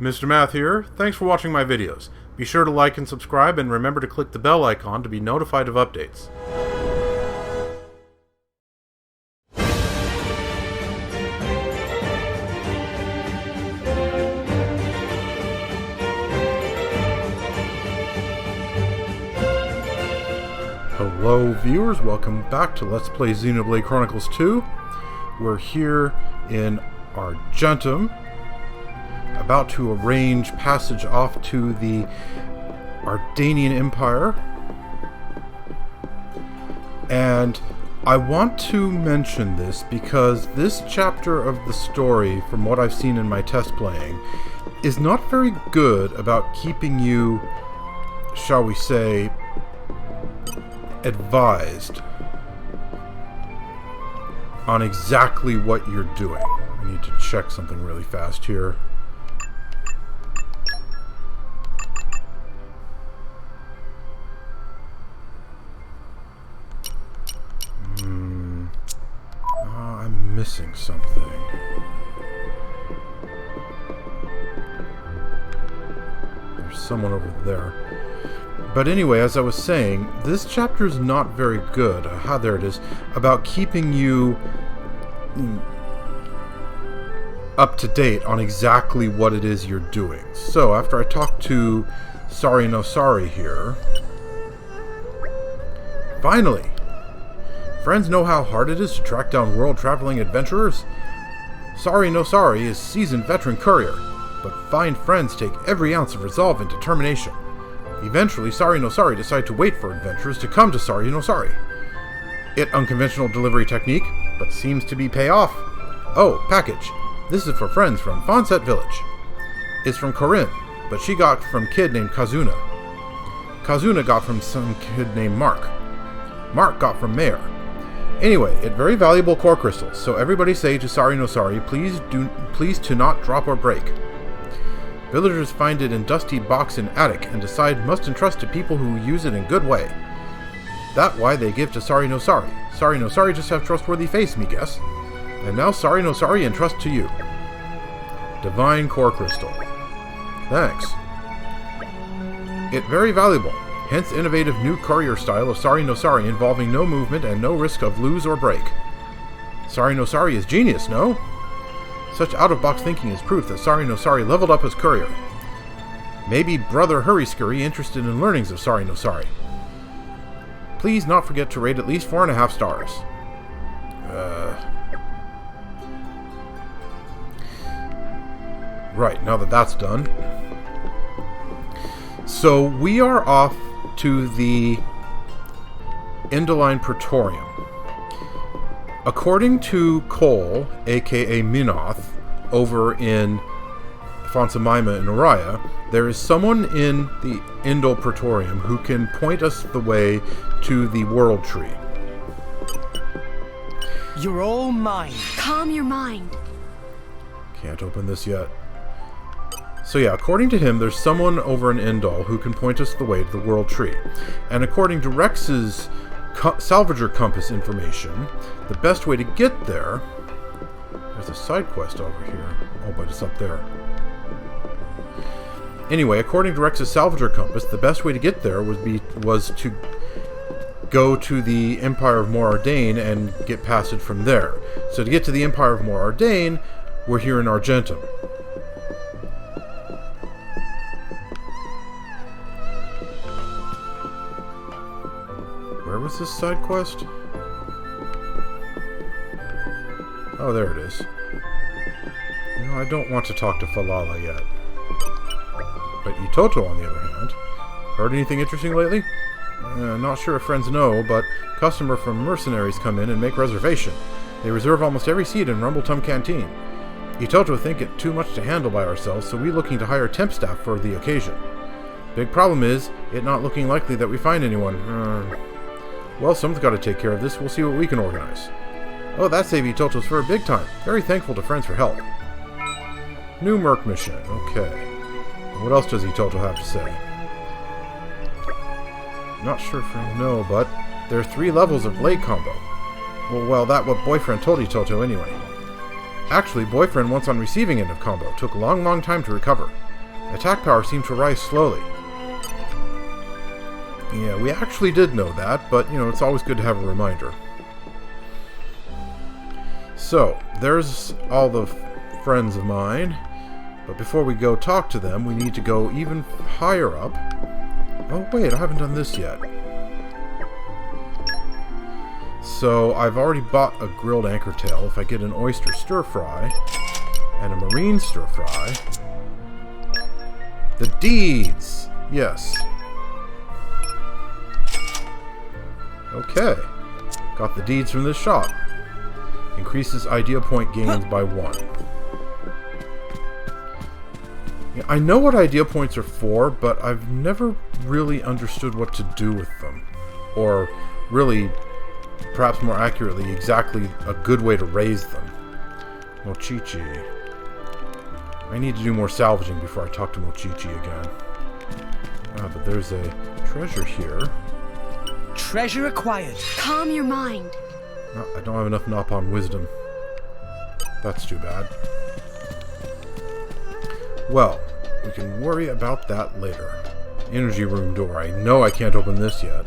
Mr. Math here. Thanks for watching my videos. Be sure to like and subscribe, and remember to click the bell icon to be notified of updates. Hello viewers, welcome back to Let's Play Xenoblade Chronicles 2. We're here in Argentum, about to arrange passage off to the Ardainian Empire. And I want to mention this because this chapter of the story, from what I've seen in my test playing, is not very good about keeping you, shall we say, advised on exactly what you're doing. I need to check something really fast here. I'm missing something. There's someone over there. But anyway, as I was saying, this chapter is not very good. There it is. About keeping you up to date on exactly what it is you're doing. So, after I talked to Sari no Sari here, finally! Friends know how hard it is to track down world-traveling adventurers. Sari no Sari is seasoned veteran courier, but fine friends take every ounce of resolve and determination. Eventually, Sari no Sari decide to wait for adventurers to come to Sari no Sari. It unconventional delivery technique, but seems to be payoff. Oh, package. This is for friends from Fonset Village. It's from Corinne, but she got from kid named Kazuna. Kazuna got from some kid named Mark. Mark got from Mayor. Anyway, it very valuable core crystals, so everybody say to Sari no Sari, please to not drop or break. Villagers find it in dusty box in attic and decide must entrust to people who use it in good way. That why they give to Sari no Sari. Sari no Sari just have trustworthy face, me guess. And now Sari no Sari entrust to you. Divine core crystal. Thanks. It very valuable. Hence innovative new courier style of Sari no Sari involving no movement and no risk of lose or break. Sari no Sari is genius, no? Such out-of-box thinking is proof that Sari no Sari leveled up as courier. Maybe Brother Hurry Scurry interested in learnings of Sari no Sari. Please not forget to rate at least 4.5 stars. Right, now that that's done. So we are off to the Endoline Praetorium. According to Cole, aka Minoth, over in Fonsamima in Araya, there is someone in the Endo Praetorium who can point us the way to the World Tree. You're all mine. Calm your mind. Can't open this yet. So yeah, according to him, there's someone over in Endol who can point us the way to the World Tree. And according to Rex's Salvager Compass information, the best way to get there... There's a side quest over here. Oh, but it's up there. Anyway, according to Rex's Salvager Compass, the best way to get there was to go to the Empire of Mor Ardain and get passage from there. So to get to the Empire of Mor Ardain, we're here in Argentum. Where was this side quest? Oh, there it is. You know, I don't want to talk to Falala yet. But Itoto, on the other hand. Heard anything interesting lately? Not sure if friends know, but customer from mercenaries come in and make reservation. They reserve almost every seat in Rumbletum Canteen. Itoto think it too much to handle by ourselves, so we looking to hire temp staff for the occasion. Big problem is, it not looking likely that we find anyone. Well, someone's got to take care of this. We'll see what we can organize. Oh, that saved Itoto's fur big time. Very thankful to friends for help. New Merc mission. Okay. What else does Itoto have to say? Not sure if I know, but there are 3 levels of blade combo. Well, that what boyfriend told Itoto anyway. Actually, boyfriend once on receiving end of combo. Took a long time to recover. Attack power seemed to rise slowly. Yeah, we actually did know that, but, you know, it's always good to have a reminder. So, there's all the friends of mine. But before we go talk to them, we need to go even higher up. Oh, wait, I haven't done this yet. So, I've already bought a grilled anchor tail. If I get an oyster stir-fry and a marine stir-fry... The deeds! Yes. Okay. Got the deeds from this shop. Increases idea point gains by 1. Yeah, I know what idea points are for, but I've never really understood what to do with them. Or, really, perhaps more accurately, exactly a good way to raise them. Mochichi. I need to do more salvaging before I talk to Mochichi again. Ah, but there's a treasure here. Treasure acquired. Calm your mind. Oh, I don't have enough Nopon wisdom. That's too bad. Well, we can worry about that later. Energy room door. I know I can't open this yet.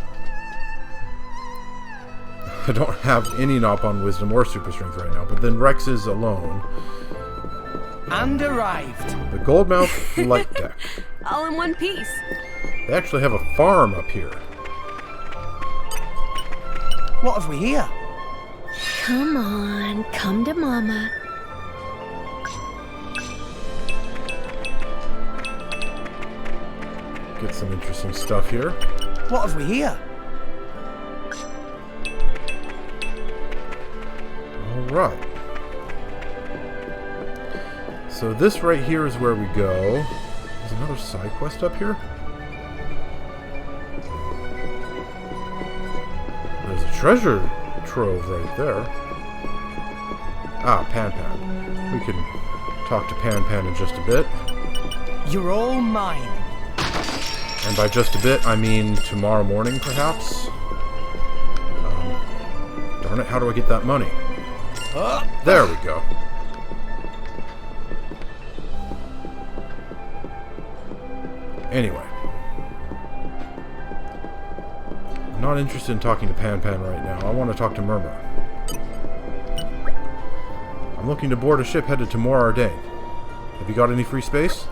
I don't have any Nopon wisdom or super strength right now, but then Rex is alone. And arrived. The Goldmouth light deck. All in one piece. They actually have a farm up here. What have we here? Come on, come to Mama. Get some interesting stuff here. What have we here? Alright. So this right here is where we go. There's another side quest up here. There's a treasure trove right there. Ah, Pan Pan. We can talk to Pan Pan in just a bit. You're all mine. And by just a bit, I mean tomorrow morning, perhaps? Darn it, how do I get that money? There we go. Anyway. I'm not interested in talking to Pan Pan right now. I want to talk to Murmur. I'm looking to board a ship headed to Mor Ardain. Have you got any free space?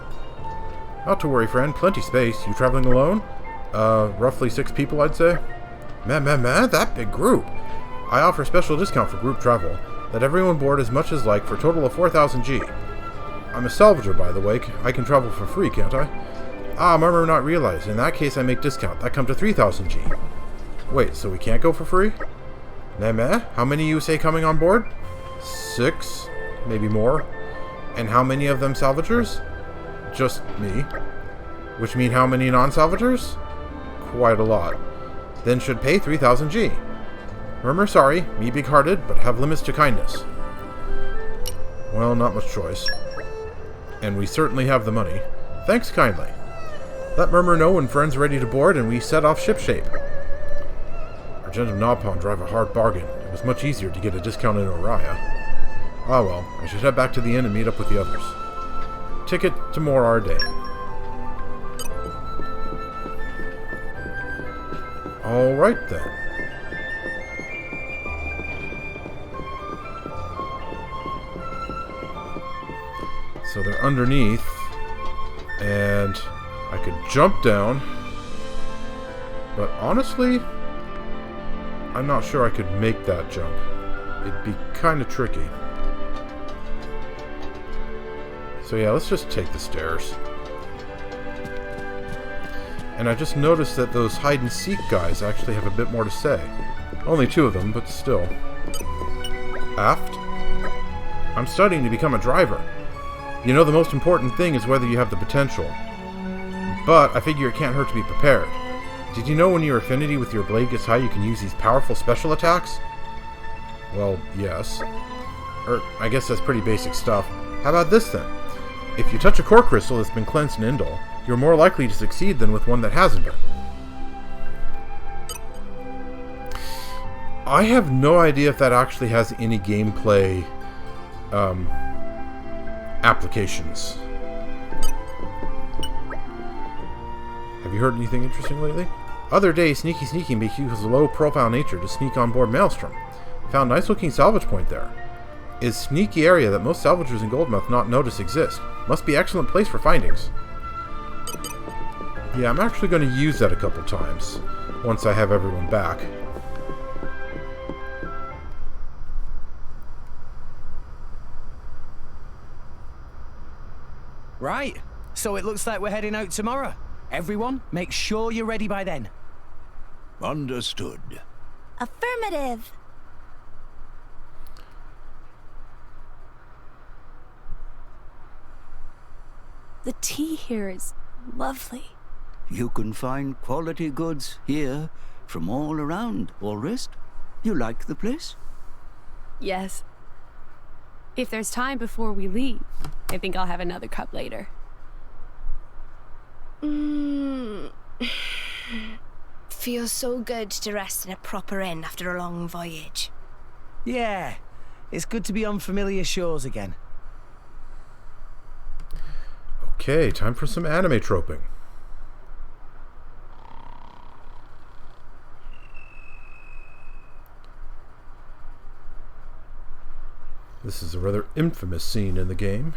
Not to worry, friend. Plenty space. You traveling alone? Roughly 6 people, I'd say. Man, that big group. I offer special discount for group travel. Let everyone board as much as like for a total of 4,000 G. I'm a salvager, by the way. I can travel for free, can't I? Ah, Murmur not realized. In that case, I make discount. That comes to 3,000 G. Wait, so we can't go for free? Meh? How many you say coming on board? 6? Maybe more. And how many of them salvagers? Just me. Which mean how many non-salvagers? Quite a lot. Then should pay 3,000 G. Murmur sorry, me big-hearted, but have limits to kindness. Well, not much choice. And we certainly have the money. Thanks kindly. Let Murmur know when friends are ready to board, and we set off shipshape. Argent of Nopon drive a hard bargain. It was much easier to get a discount in Oriah. Ah well, I should head back to the inn and meet up with the others. Ticket to Mor Ardain. Alright then. So they're underneath, and I could jump down, but honestly, I'm not sure I could make that jump. It'd be kind of tricky. So yeah, let's just take the stairs. And I just noticed that those hide-and-seek guys actually have a bit more to say. Only 2 of them, but still. Aft? I'm studying to become a driver. You know, the most important thing is whether you have the potential. But I figure it can't hurt to be prepared. Did you know when your affinity with your blade gets high, you can use these powerful special attacks? Well, yes. I guess that's pretty basic stuff. How about this then? If you touch a core crystal that's been cleansed in Indol, you're more likely to succeed than with one that hasn't been. I have no idea if that actually has any gameplay applications. Have you heard anything interesting lately? Other day, Sneaky may use his low-profile nature to sneak on board Maelstrom. Found nice-looking salvage point there. Is sneaky area that most salvagers in Goldmouth not notice exist. Must be excellent place for findings. Yeah, I'm actually going to use that a couple times, once I have everyone back. Right, so it looks like we're heading out tomorrow. Everyone, make sure you're ready by then. Understood. Affirmative. The tea here is lovely. You can find quality goods here from all around, Allrest. You like the place? Yes. If there's time before we leave, I think I'll have another cup later. Feels so good to rest in a proper inn after a long voyage. Yeah, it's good to be on familiar shores again. Okay, time for some anime troping. This is a rather infamous scene in the game.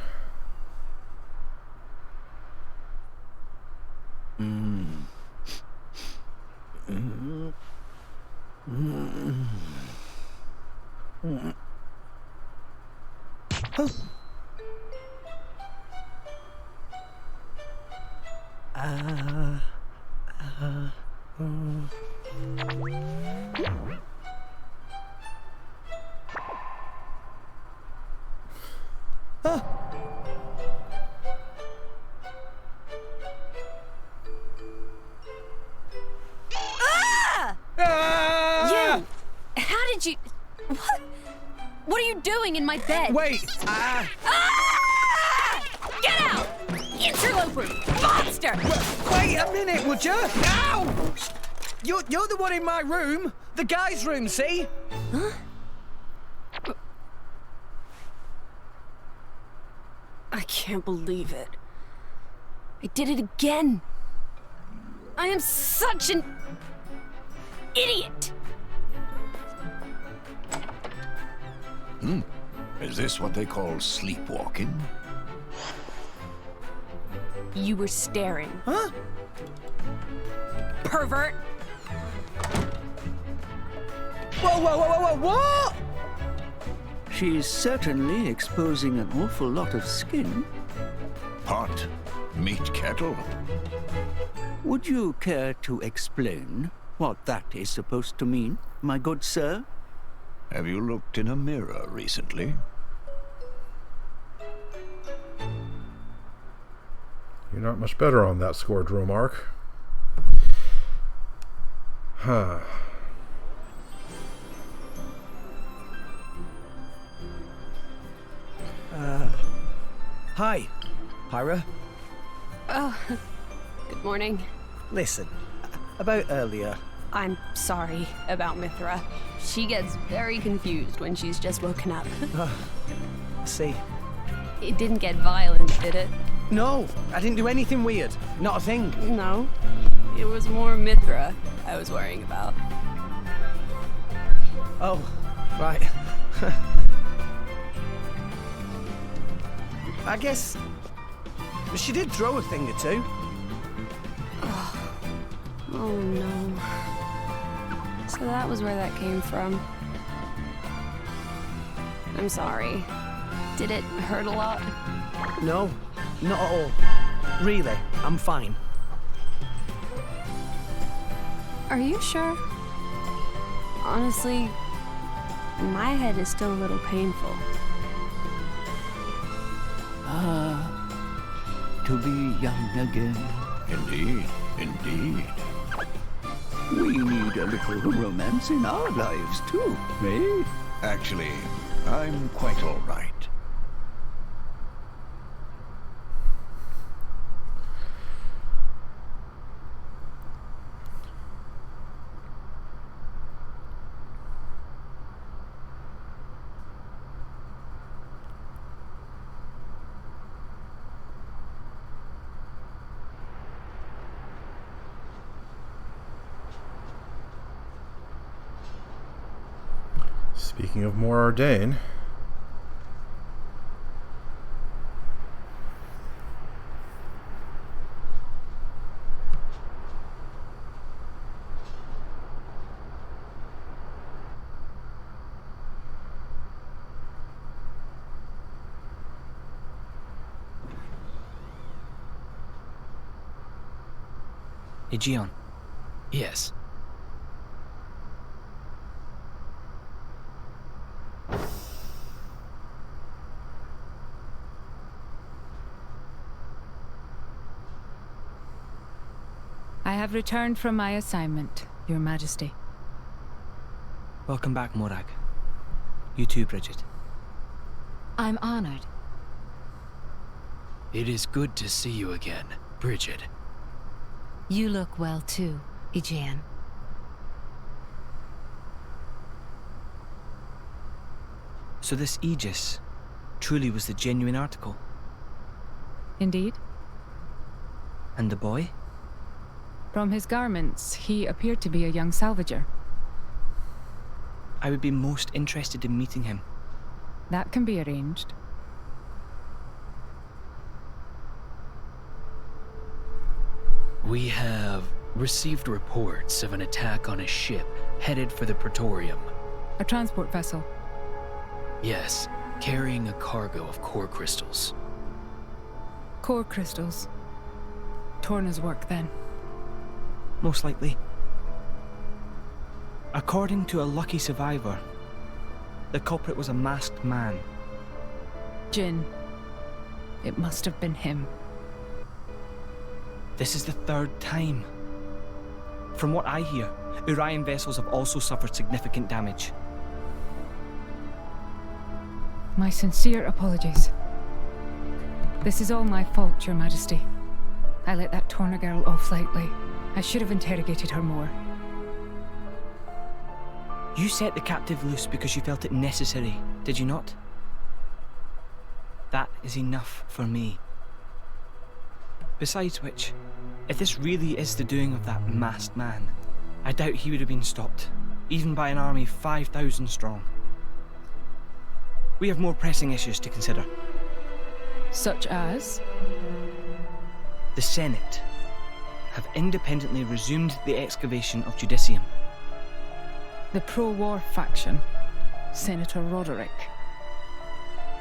You! How did you... What? What are you doing in my bed? Wait, Ah! Get out! Interloper! Monster! wait a minute, would you? Ow! You're the one in my room. The guy's room, see? Huh? I can't believe it. I did it again. I am such an idiot. Is this what they call sleepwalking? You were staring. Huh? Pervert! Whoa, what? She's certainly exposing an awful lot of skin. Pot, meat kettle. Would you care to explain what that is supposed to mean, my good sir? Have you looked in a mirror recently? You're not much better on that score, Dromark. Huh. Hi, Hyra. Oh, good morning. Listen, about earlier. I'm sorry about Mithra. She gets very confused when she's just woken up. See. It didn't get violent, did it? No, I didn't do anything weird. Not a thing. No. It was more Mithra I was worrying about. Oh, right. I guess she did throw a thing or two. Oh no. So that was where that came from. I'm sorry. Did it hurt a lot? No, not at all. Really, I'm fine. Are you sure? Honestly, my head is still a little painful. To be young again. Indeed, indeed. We need a little romance in our lives, too, eh? Actually, I'm quite all right. Speaking of Mor Ardain, Aegeon. Yes. I have returned from my assignment, Your Majesty. Welcome back, Morag. You too, Bridget. I'm honored. It is good to see you again, Bridget. You look well too, Aegeon. So this Aegis truly was the genuine article? Indeed. And the boy? From his garments, he appeared to be a young salvager. I would be most interested in meeting him. That can be arranged. We have received reports of an attack on a ship headed for the Praetorium. A transport vessel. Yes, carrying a cargo of core crystals. Core crystals. Torna's work, then. Most likely. According to a lucky survivor, the culprit was a masked man. Jin. It must have been him. This is the third time. From what I hear, Urian vessels have also suffered significant damage. My sincere apologies. This is all my fault, Your Majesty. I let that Torna girl off lightly. I should have interrogated her more. You set the captive loose because you felt it necessary, did you not? That is enough for me. Besides which, if this really is the doing of that masked man, I doubt he would have been stopped, even by an army 5,000 strong. We have more pressing issues to consider. Such as? The Senate have independently resumed the excavation of Judicium. The pro-war faction. Senator Roderick.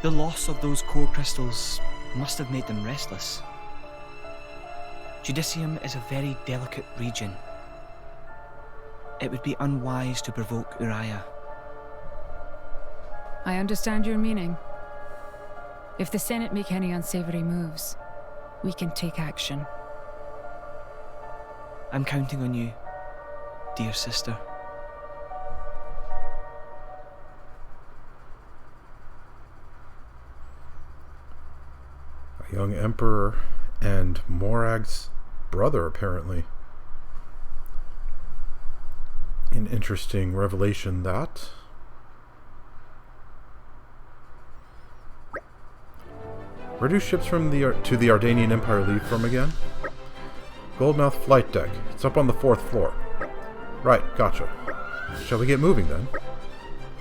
The loss of those core crystals must have made them restless. Judicium is a very delicate region. It would be unwise to provoke Uriah. I understand your meaning. If the Senate make any unsavory moves, we can take action. I'm counting on you, dear sister. a young emperor and Morag's brother, apparently. An interesting revelation, that. Where do ships from to the Ardanian Empire leave from again? Goldmouth Flight Deck. It's up on the 4th floor. Right, gotcha. Shall we get moving, then?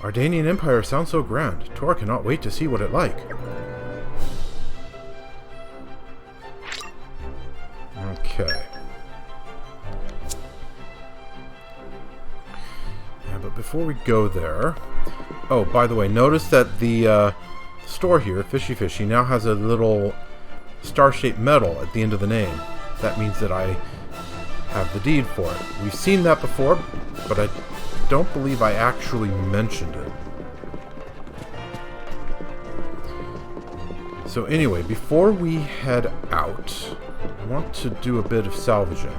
Ardanian Empire sounds so grand. Tor cannot wait to see what it like. Okay. Yeah, but before we go there... Oh, by the way, notice that the store here, Fishy Fishy, now has a little star-shaped medal at the end of the name. That means that I have the deed for it. We've seen that before, but I don't believe I actually mentioned it. So anyway, before we head out, I want to do a bit of salvaging.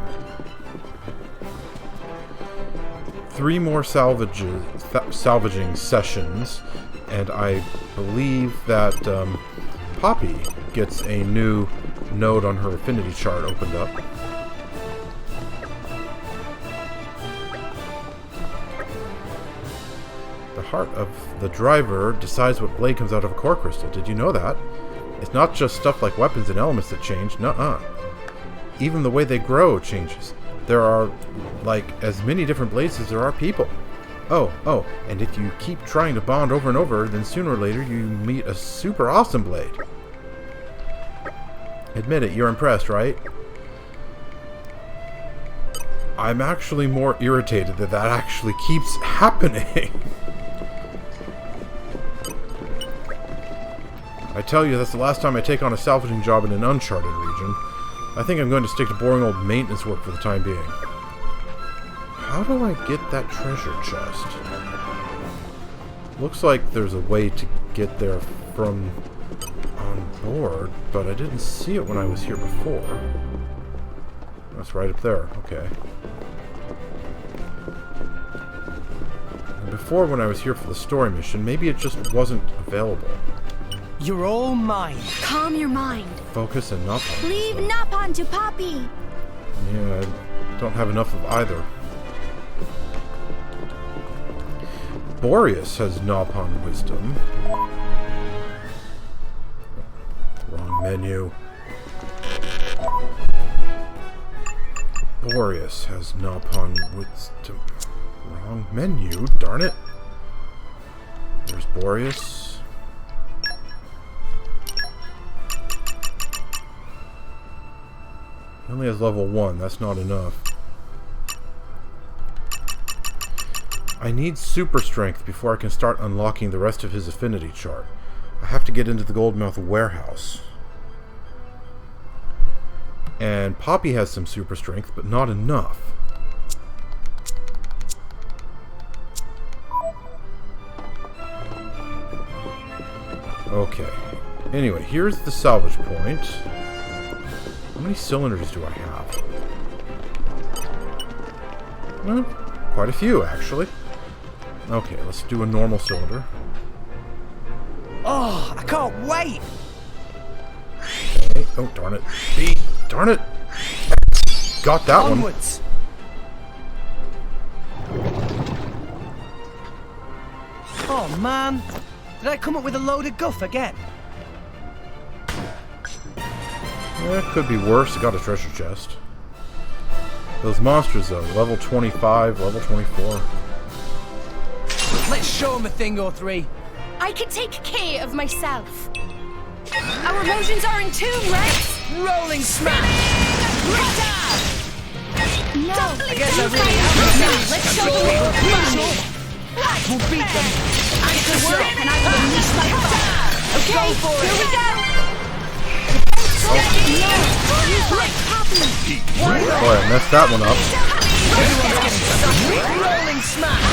3 more salvaging sessions, and I believe that Poppy gets a new node on her affinity chart opened up. The heart of the driver decides what blade comes out of a core crystal. Did you know that? It's not just stuff like weapons and elements that change. Nuh-uh. Even the way they grow changes. There are, like, as many different blades as there are people. Oh, and if you keep trying to bond over and over, then sooner or later you meet a super awesome blade. Admit it, you're impressed, right? I'm actually more irritated that that actually keeps happening. I tell you, that's the last time I take on a salvaging job in an uncharted region. I think I'm going to stick to boring old maintenance work for the time being. How do I get that treasure chest? Looks like there's a way to get there from on board, but I didn't see it when I was here before. That's right up there. Okay. And before, when I was here for the story mission, maybe it just wasn't available. You're all mine. Calm your mind. Focus and Napalm. Leave Napalm to Poppy. Yeah, I don't have enough of either. Boreas has Napalm wisdom. Wrong menu. Boreas has Napalm wisdom. Wrong menu, darn it. There's Boreas. He only has level 1, that's not enough. I need super strength before I can start unlocking the rest of his affinity chart. I have to get into the Goldmouth warehouse. And Poppy has some super strength, but not enough. Okay. Anyway, here's the salvage point. How many cylinders do I have? Well, quite a few, actually. Okay, let's do a normal cylinder. Oh, I can't wait. Okay. Oh, darn it. B. Darn it. Got that Onwards. Oh, man. Did I come up with a load of guff again? It could be worse. I got a treasure chest. Those monsters, though. Level 25, level 24. Let's show them a thing or three. I can take care of myself. Our emotions are in tune, right? Rolling smash. No. I guess I really am. Let's show them what we're doing. We'll beat them. Anchor work, and I will unleash my fire. Okay, Go for it. here we go. No, like Poppy. Boy, I messed that one up. Rolling smash.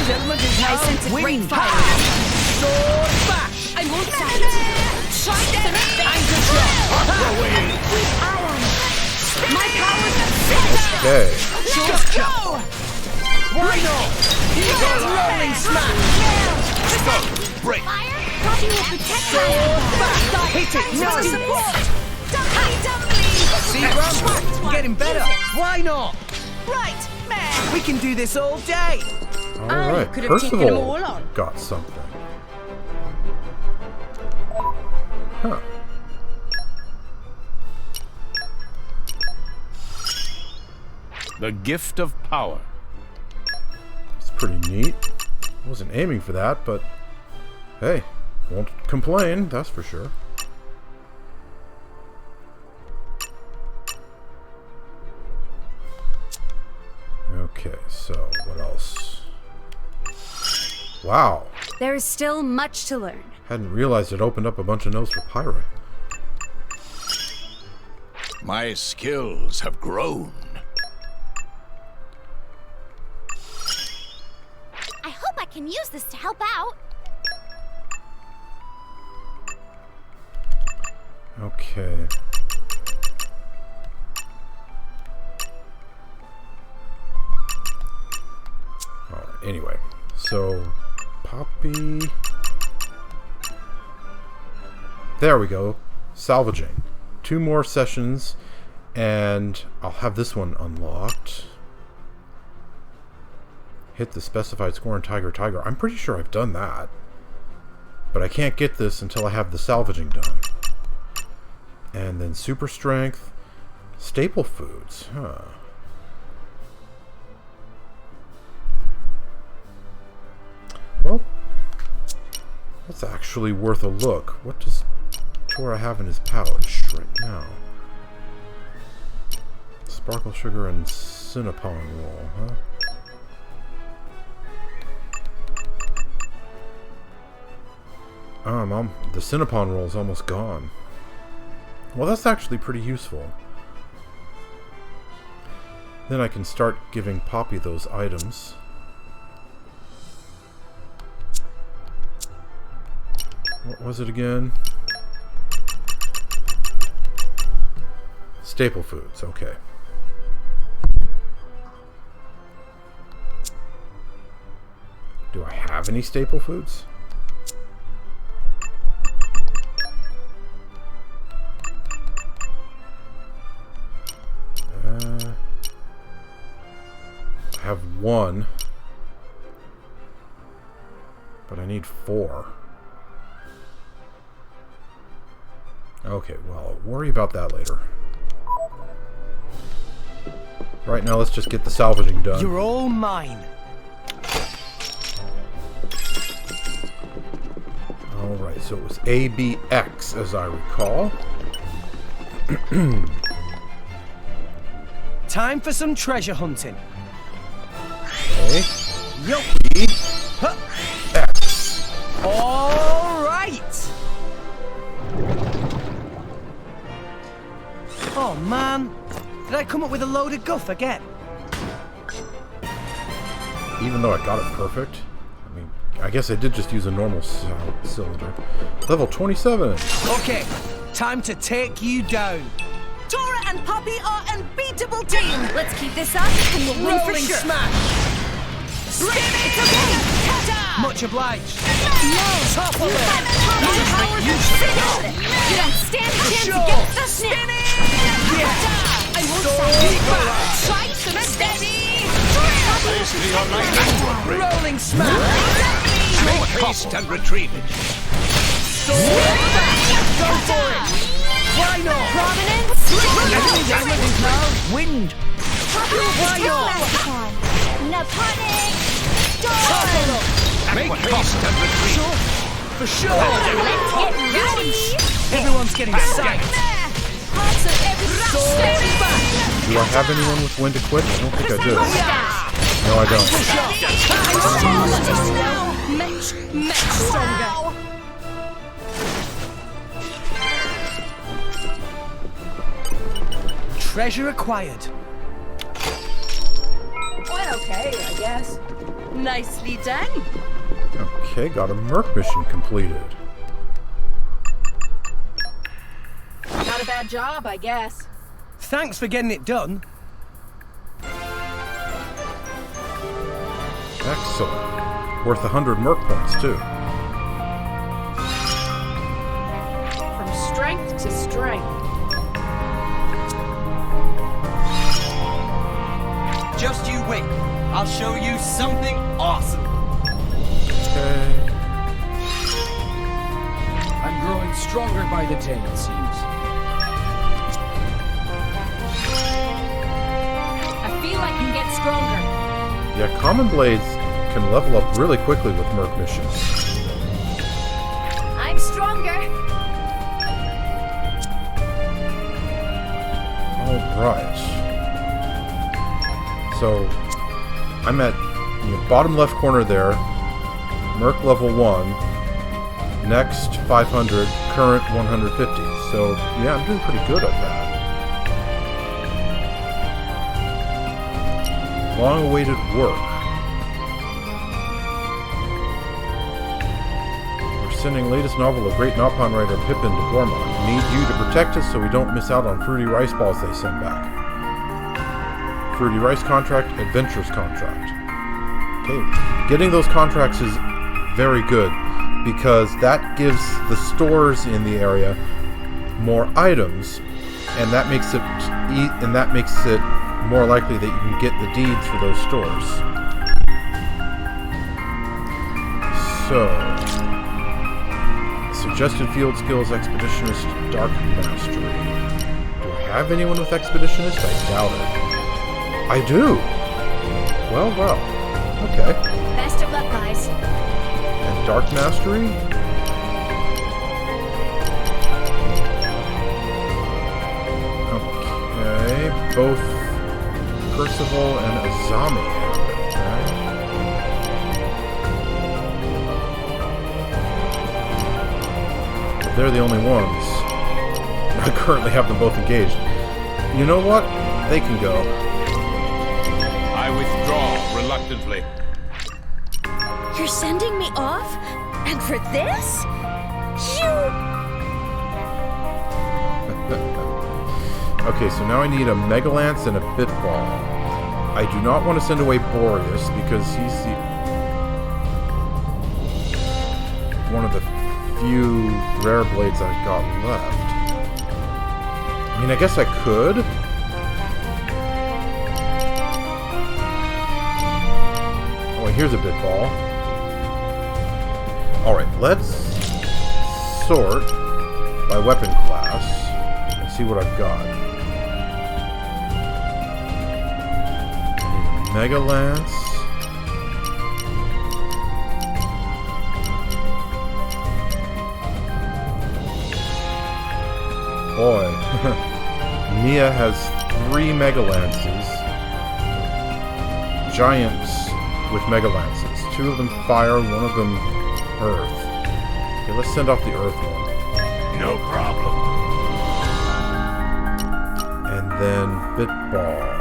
Gentlemen, I sense a great fire. sword bash. I won't stop it. Try to Anchor shot. Ion. My powers are set. Okay. Just go. Why not? Rolling smash. Break. Poppy will protect us. Hit it. No. Dumply. See, Grandpa? Getting better. Why not? Right, man. We can do this all day. Alright, could have taken them all on. got something. Huh. The gift of power. It's pretty neat. I wasn't aiming for that, but hey, won't complain, that's for sure. Okay, so what else? Wow, There is still much to learn. hadn't realized it opened up a bunch of notes for Pyra. My skills have grown. I hope I can use this to help out. Okay. Alright, anyway. So, Poppy... There we go. Salvaging. 2 more sessions, and I'll have this one unlocked. Hit the specified score in Tiger. I'm pretty sure I've done that. But I can't get this until I have the salvaging done. And then super strength, staple foods, huh? That's actually worth a look. What does Tora have in his pouch right now? Sparkle sugar and cinnapon roll, huh? The cinnapon roll is almost gone. Well, that's actually pretty useful. Then I can start giving Poppy those items. What was it again? Staple foods, okay. Do I have any staple foods? I have 1. But I need 4. Okay, well, I'll worry about that later. Right now, let's just get the salvaging done. You're all mine. Alright, so it was ABX, as I recall. Time for some treasure hunting. Okay. Yup. Huh. X. All right. Oh man, did I come up with a load of guff again? Even though I got it perfect. I mean, I guess I did just use a normal cylinder. Level 27. Okay, time to take you down. Tora and Poppy are unbeatable team. Let's keep this up and we'll win for Rolling sure. smash. It's okay. Kata. Much obliged. No. Topple You it. have the power to finish it. You don't stand a chance against the snap. Yeah. I won't So stop. Try some steady. Rolling smash. Make haste and retrieve it. So go for it. Why not? Prominence. Wind. Why not? Naponic. Topple up. Make haste and retrieve. For sure. Let's get ready. Everyone's getting psyched. Parts of every So back. Do I have anyone with wind equipped? I don't think I do. No, I don't. Much stronger. Treasure acquired. Well, okay, I guess. Nicely done. Okay, got a Merc mission completed. Not a bad job, I guess. Thanks for getting it done. Excellent. Worth 100 Merc points, too. From strength to strength. Just you wait. I'll show you something awesome. Okay. I'm growing stronger by the day, it seems. I feel I can get stronger. Yeah, Common Blades can level up really quickly with Merc missions. I'm stronger. Alright. So, I'm at the bottom left corner there. Merc level 1. Next, 500. Current, 150. So, yeah, I'm doing pretty good at that. Long-awaited work. We're sending latest novel of great Nopon writer Pippin to Gormott. Need you to protect us so we don't miss out on fruity rice balls they send back. Fruity rice contract, adventures contract. Okay, getting those contracts is very good because that gives the stores in the area more items, and that makes it more likely that you can get the deeds for those stores. So, suggested field skills, expeditionist, dark mastery. Do I have anyone with expeditionist? I doubt it. I do. Well. Okay. Best of luck, guys. And dark mastery? both Percival and Azami. But they're the only ones. I currently have them both engaged. You know what? They can go. I withdraw reluctantly. You're sending me off? And for this? You... Okay, so now I need a Mega Lance and a Bitball. I do not want to send away Boreas because he's one of the few rare blades I've got left. I mean, I guess I could. Oh, and here's a Bitball. Alright, let's sort by weapon class and see what I've got. Mega Lance. Boy. Nia has 3 Mega Lances. Giants with Mega Lances. 2 of them fire, 1 of them earth. Okay, let's send off the earth one. No problem. And then Bitball.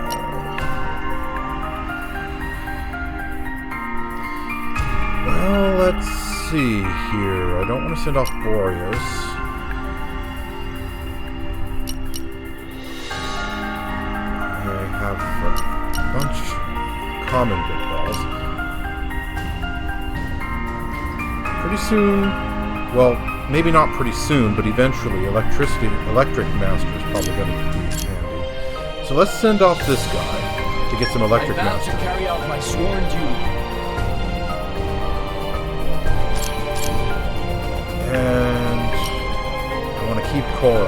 Well, let's see here. I don't want to send off Boreas. I have a bunch of common Bitballs. Pretty soon, well, maybe not pretty soon, but eventually Electric Master is probably going to be handy. So let's send off this guy to get some Electric I vow Master. to carry out my sworn duty. And I want to keep Cora.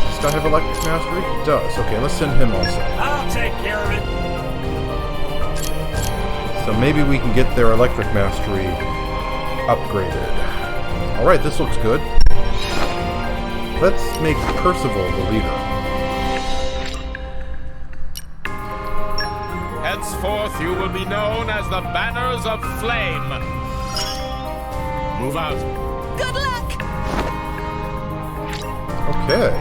Does Scott have Electric Mastery? He does. Okay, let's send him also. I'll take care of it. So maybe we can get their Electric Mastery upgraded. Alright, this looks good. Let's make Percival the leader. Henceforth, you will be known as the Banners of Flame. Move out. Good luck! Okay.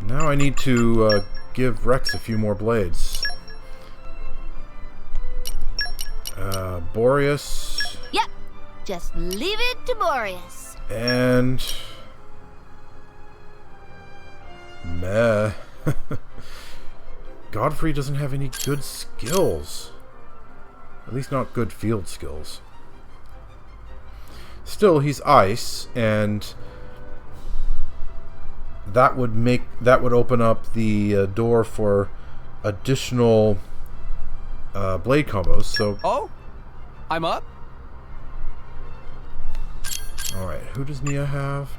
Now I need to give Rex a few more blades. Boreas. Yep. Just leave it to Boreas. And... meh. Godfrey doesn't have any good skills. At least not good field skills. Still, he's ice, and that would open up the door for additional blade combos. So, Oh, I'm up. all right, who does Nia have?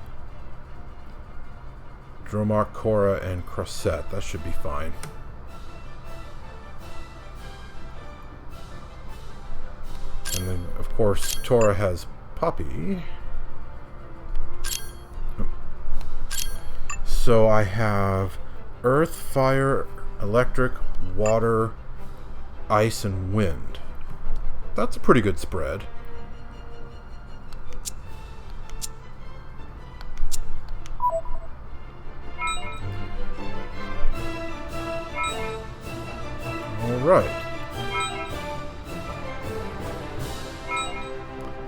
Dromar, Cora, and Crosette. That should be fine. And then, of course, Tora has Poppy. So I have Earth, Fire, Electric, Water, Ice, and Wind. That's a pretty good spread. Alright.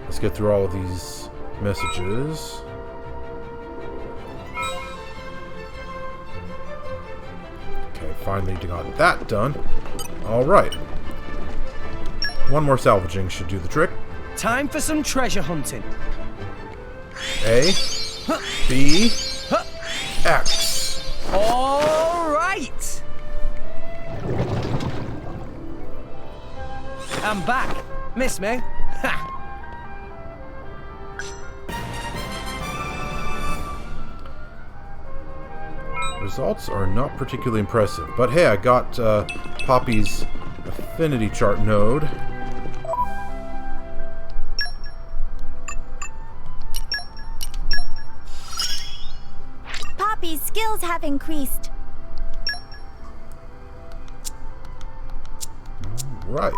Let's get through all of these messages. Okay, finally got that done. Alright. One more salvaging should do the trick. Time for some treasure hunting. A, B, X. All right. I'm back. Miss me? Ha! Results are not particularly impressive, but hey, I got Poppy's affinity chart node. skills have increased. Right.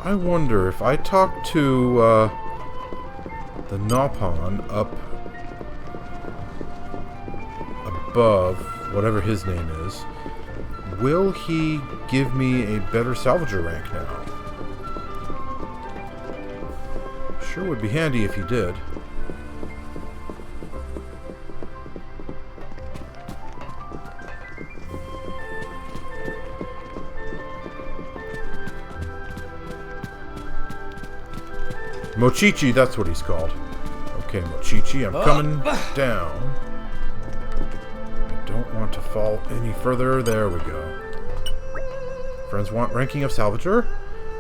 I wonder if I talk to the Nopon up above, whatever his name is, will he give me a better salvager rank now? Sure would be handy if he did. Mochichi, that's what he's called. Okay, Mochichi, I'm coming down. I don't want to fall any further. There we go. Friends want ranking of salvager?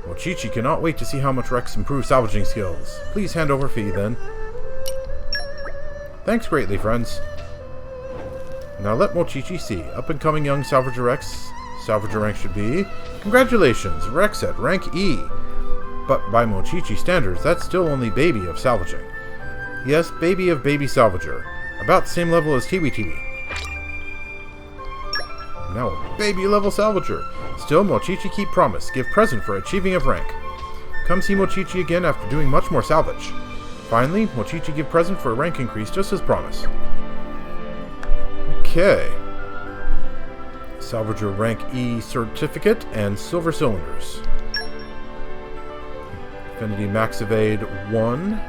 Mochichi cannot wait to see how much Rex improves salvaging skills. Please hand over fee, then. Thanks greatly, friends. Now let Mochichi see. Up-and-coming young salvager Rex. Salvager rank should be... Congratulations, Rex at rank E. But by Mochichi standards, that's still only baby of salvaging. Yes, baby of baby salvager. About the same level as Tiwi Tiwi. Now a baby level salvager. Still, Mochichi keep promise. Give present for achieving of rank. Come see Mochichi again after doing much more salvage. Finally, Mochichi give present for a rank increase just as promised. Okay. Salvager rank E certificate and silver cylinders. Affinity max evade 1.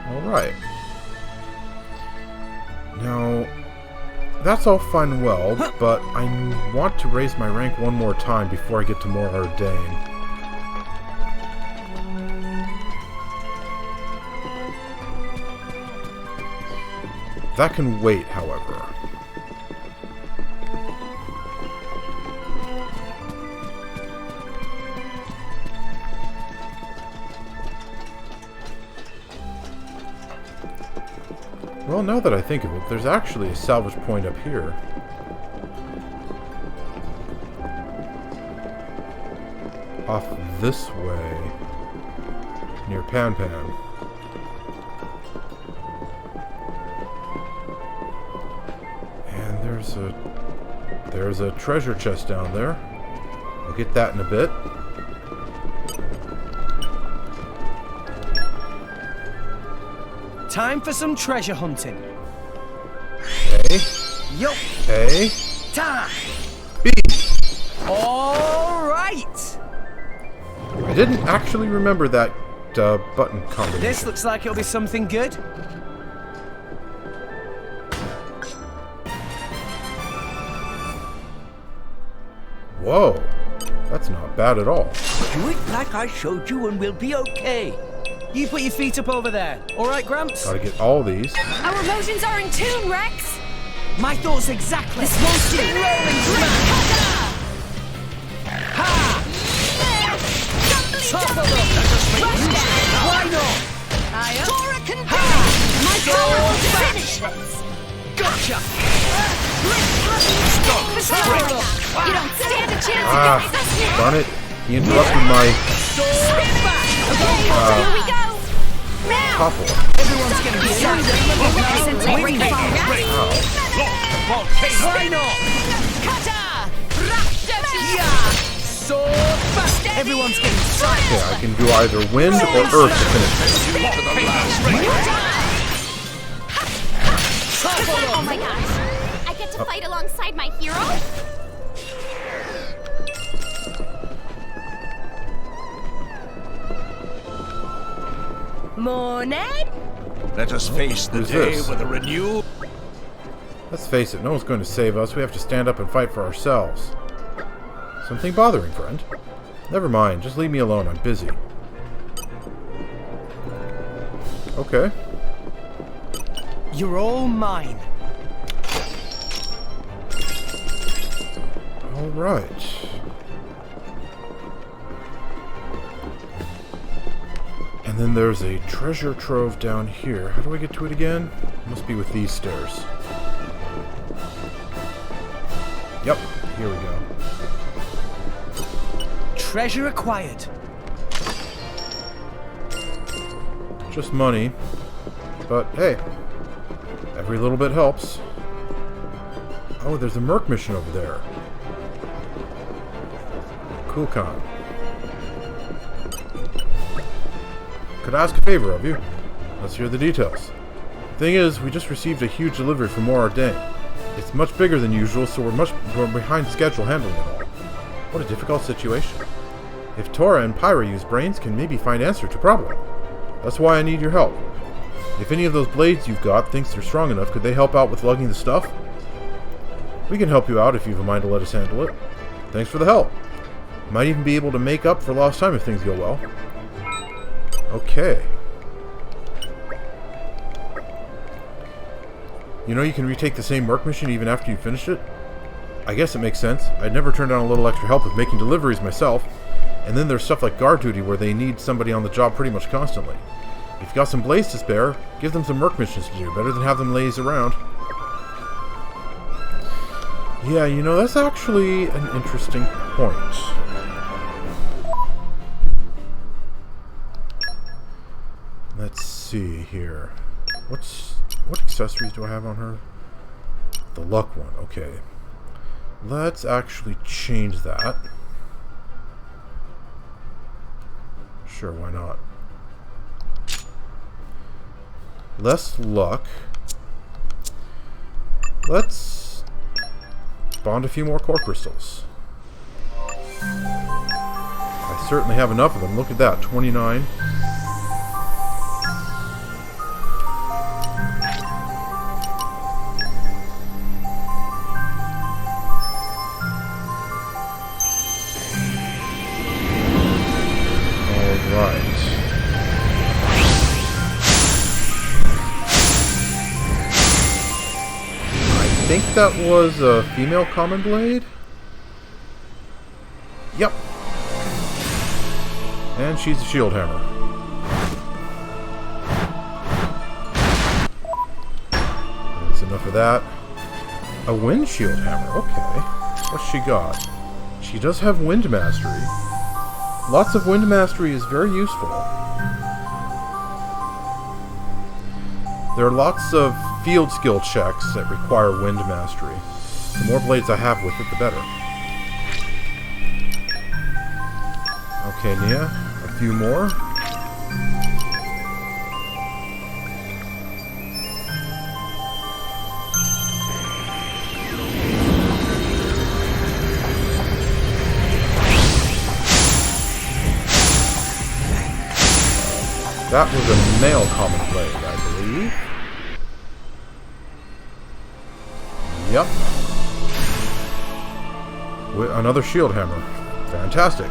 Alright. Now, that's all fine and well, but I want to raise my rank one more time before I get to Mor Ardain. That can wait, however. Well, now that I think of it, there's actually a salvage point up here. Off this way, near Pan Pan. And there's a treasure chest down there. I'll get that in a bit. Time for some treasure hunting. Okay. Yup. Okay. Time. B. All right. I didn't actually remember that button combination. This looks like it'll be something good. Whoa. That's not bad at all. Do it like I showed you and we'll be okay. You put your feet up over there. All right, Gramps? Gotta get all these. Our motions are in tune, Rex. My thoughts exactly. This won't do. Rolling smash. Ha! Top of them. Why not? Dora can do it. My power will finish this. Gotcha. You don't stand a chance against us. Darn it. He interrupted my... Here we go. Now. Topple. Everyone's gonna be Why not? Kata. Yeah. So fast. Everyone's getting sight. Okay, I can do either wind or earth to finish it. Oh my gosh. I get to fight alongside my hero? Morning? Let us face the Who's day this? with a renewed... Let's face it, no one's going to save us. We have to stand up and fight for ourselves. Something bothering, friend? Never mind, just leave me alone. I'm busy. Okay. You're all mine. Alright. And then there's a treasure trove down here. How do I get to it again? Must be with these stairs. Yep, here we go. Treasure acquired. Just money. But hey, Every little bit helps. Oh, there's a Merc mission over there. Cool con. Could I ask a favor of you? Let's hear the details. Thing is, we just received a huge delivery from Mor Ardain. It's much bigger than usual, so we're behind schedule handling it all. What a difficult situation. If Tora and Pyra use brains, can maybe find answer to problem. That's why I need your help. If any of those blades you've got thinks they're strong enough, could they help out with lugging the stuff? We can help you out if you've a mind to let us handle it. Thanks for the help. Might even be able to make up for lost time if things go well. Okay. You know you can retake the same work mission even after you finish it? I guess it makes sense. I'd never turn down a little extra help with making deliveries myself. And then there's stuff like guard duty where they need somebody on the job pretty much constantly. If you've got some blades to spare, give them some work missions to do. Better than have them laze around. Yeah, you know, that's actually an interesting point. Let's see here. What accessories do I have on her? The luck one, okay. Let's actually change that. Sure, why not? Less luck. Let's bond a few more core crystals. I certainly have enough of them. Look at that, 29. I think that was a female common blade. Yep. And she's a shield hammer. That's enough of that. A wind shield hammer, okay. What's she got? She does have wind mastery. Lots of wind mastery is very useful. There are lots of field skill checks that require wind mastery. The more blades I have with it, the better. Okay, Nia, a few more. That was a male common blade, I believe. Yep. Another shield hammer. Fantastic.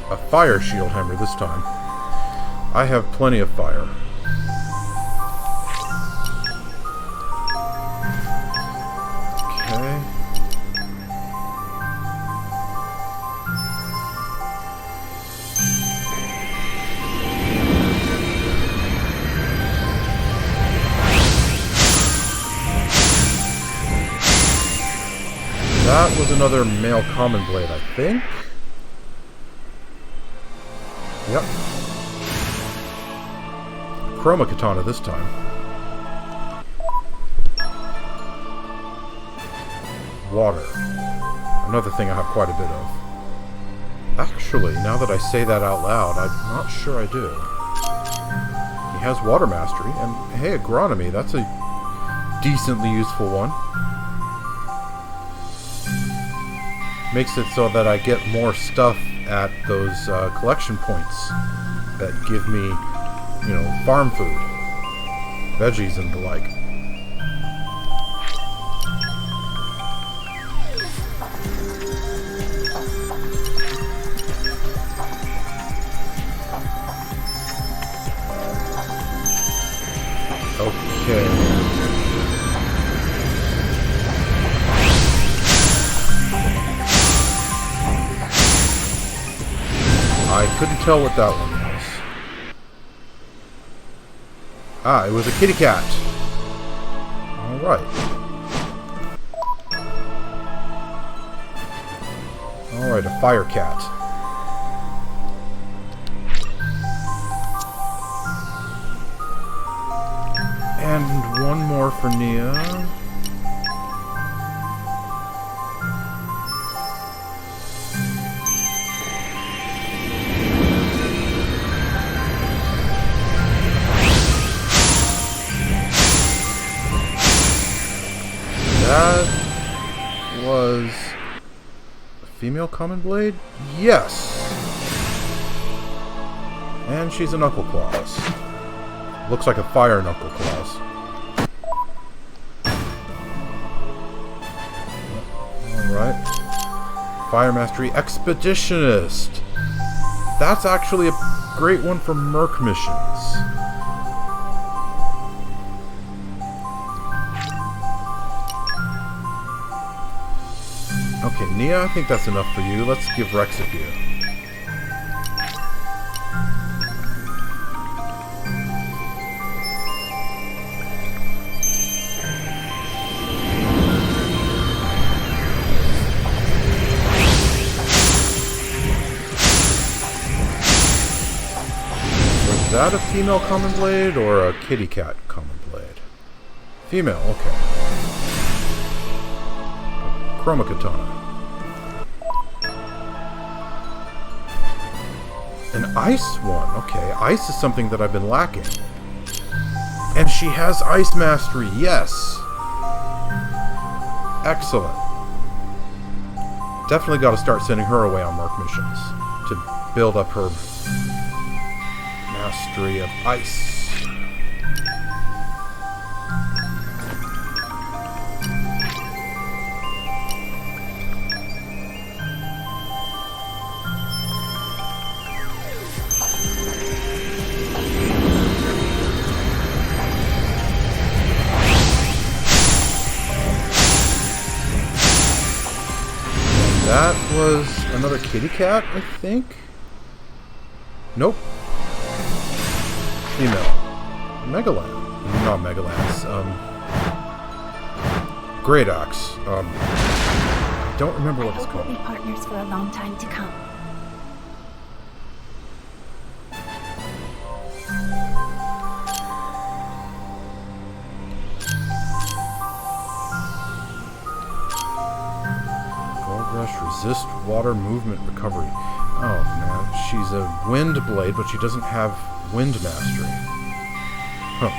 A fire shield hammer this time. I have plenty of fire. Okay. That was another male common blade, I think. Yep. Chroma katana this time. Water. Another thing I have quite a bit of. Actually, now that I say that out loud, I'm not sure I do. He has water mastery, and hey, agronomy, that's a decently useful one. Makes it so that I get more stuff at those collection points that give me, you know, farm food, veggies and the like. Okay. I couldn't tell what that one was. Ah, it was a kitty cat. Alright. Alright, a fire cat. And one more for Nia. That was a female common blade? Yes. And she's a knuckle claws. Looks like a fire knuckle claws. Alright. Fire Mastery Expeditionist. That's actually a great one for Merc missions. Okay, Nia, I think that's enough for you. Let's give Rex a few. Was that a female common blade or a kitty cat common blade? Female, okay. Chroma Katana. An ice one. Okay, ice is something that I've been lacking. And she has ice mastery. Yes. Excellent. Definitely got to start sending her away on Merc missions to build up her mastery of ice. That was another kitty cat, I think? Nope. Female. Megalan. Not Megalance. Great Axe. I don't remember what it's called. We'll be partners for a long time to come. Resist water movement recovery. Oh man, she's a wind blade, but she doesn't have wind mastery. Huh.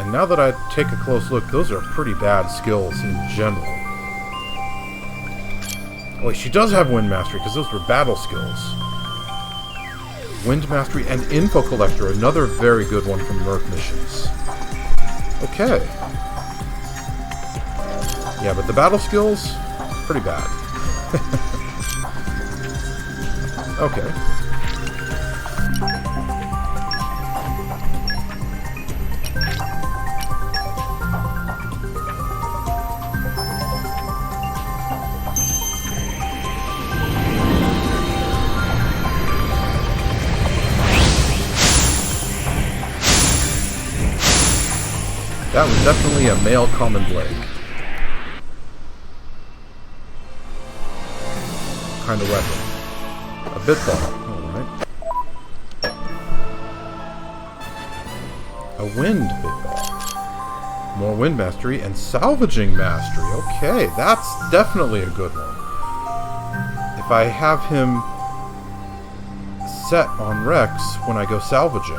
And now that I take a close look, those are pretty bad skills in general. Oh wait, she does have wind mastery, because those were battle skills. Wind mastery and info collector, another very good one from Merc missions. Okay. Yeah, but the battle skills, pretty bad. Okay. That was definitely a male common blade. Kind of weapon. A bit ball. Alright. A wind bit ball. More wind mastery and salvaging mastery. Okay, that's definitely a good one. If I have him set on Rex when I go salvaging,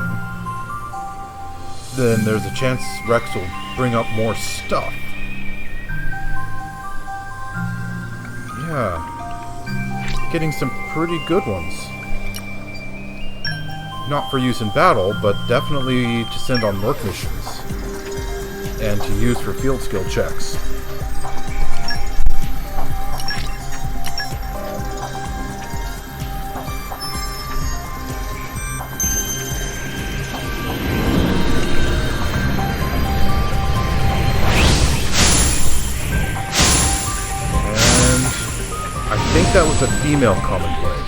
then there's a chance Rex will bring up more stuff. Yeah. Getting some pretty good ones. Not for use in battle, but definitely to send on Merc missions. And to use for field skill checks. I think that was a female common blade.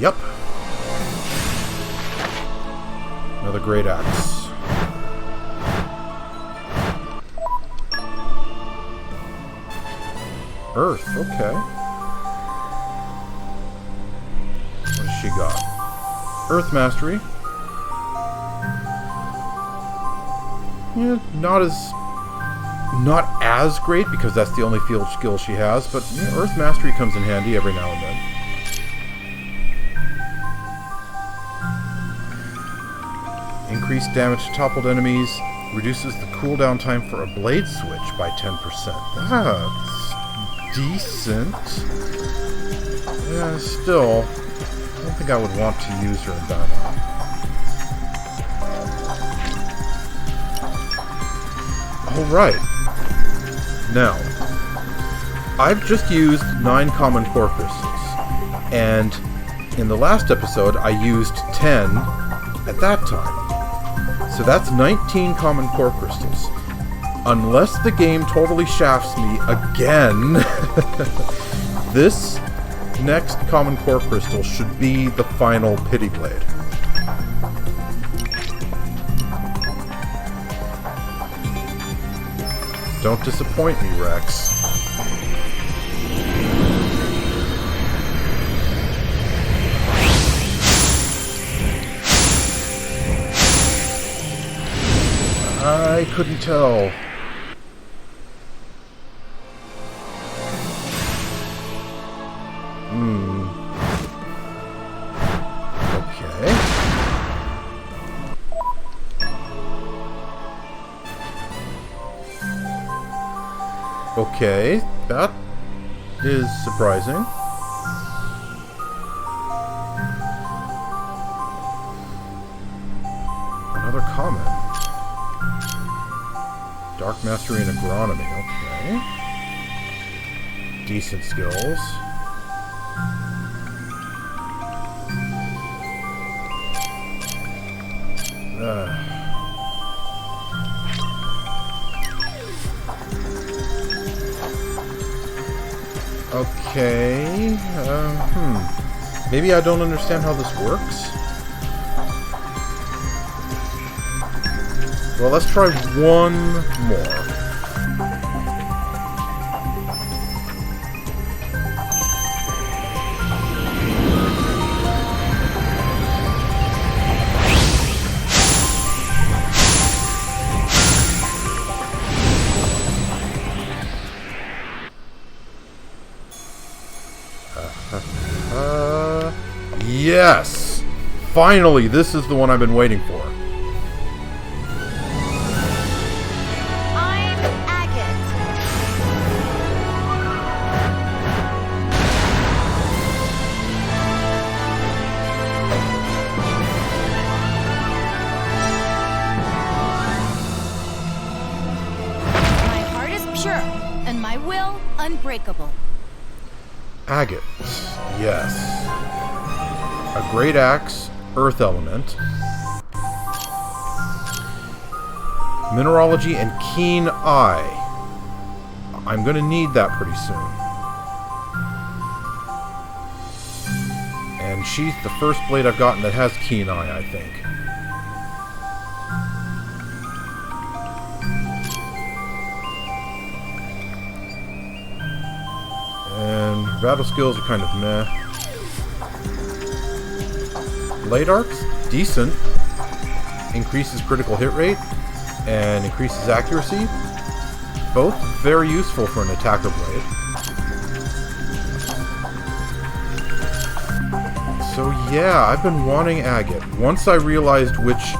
Yep. Another great axe. Earth, okay. What has she got? Earth Mastery. Yeah, not as great because that's the only field skill she has, but yeah, Earth Mastery comes in handy every now and then. Increased damage to toppled enemies, reduces the cooldown time for a blade switch by 10%. That's decent. Yeah, still, I don't think I would want to use her in battle. Alright. Now, I've just used 9 common core crystals, and in the last episode I used 10 at that time. So that's 19 common core crystals. Unless the game totally shafts me again, this next common core crystal should be the final pity blade. Don't disappoint me, Rex. I couldn't tell. Okay. Okay, that is surprising. Another comment. Dark Mastery and Agronomy, okay. Decent skills. Okay, maybe I don't understand how this works. Well, let's try one more. Yes! Finally, this is the one I've been waiting for. I'm Agate. My heart is pure, and my will unbreakable. Agate, yes. A great axe, earth element. Mineralogy and keen eye. I'm gonna need that pretty soon. And she's the first blade I've gotten that has keen eye, I think. And battle skills are kind of meh. Blade arcs, decent. Increases critical hit rate and increases accuracy. Both very useful for an attacker blade. So yeah, I've been wanting Agate. Once I realized which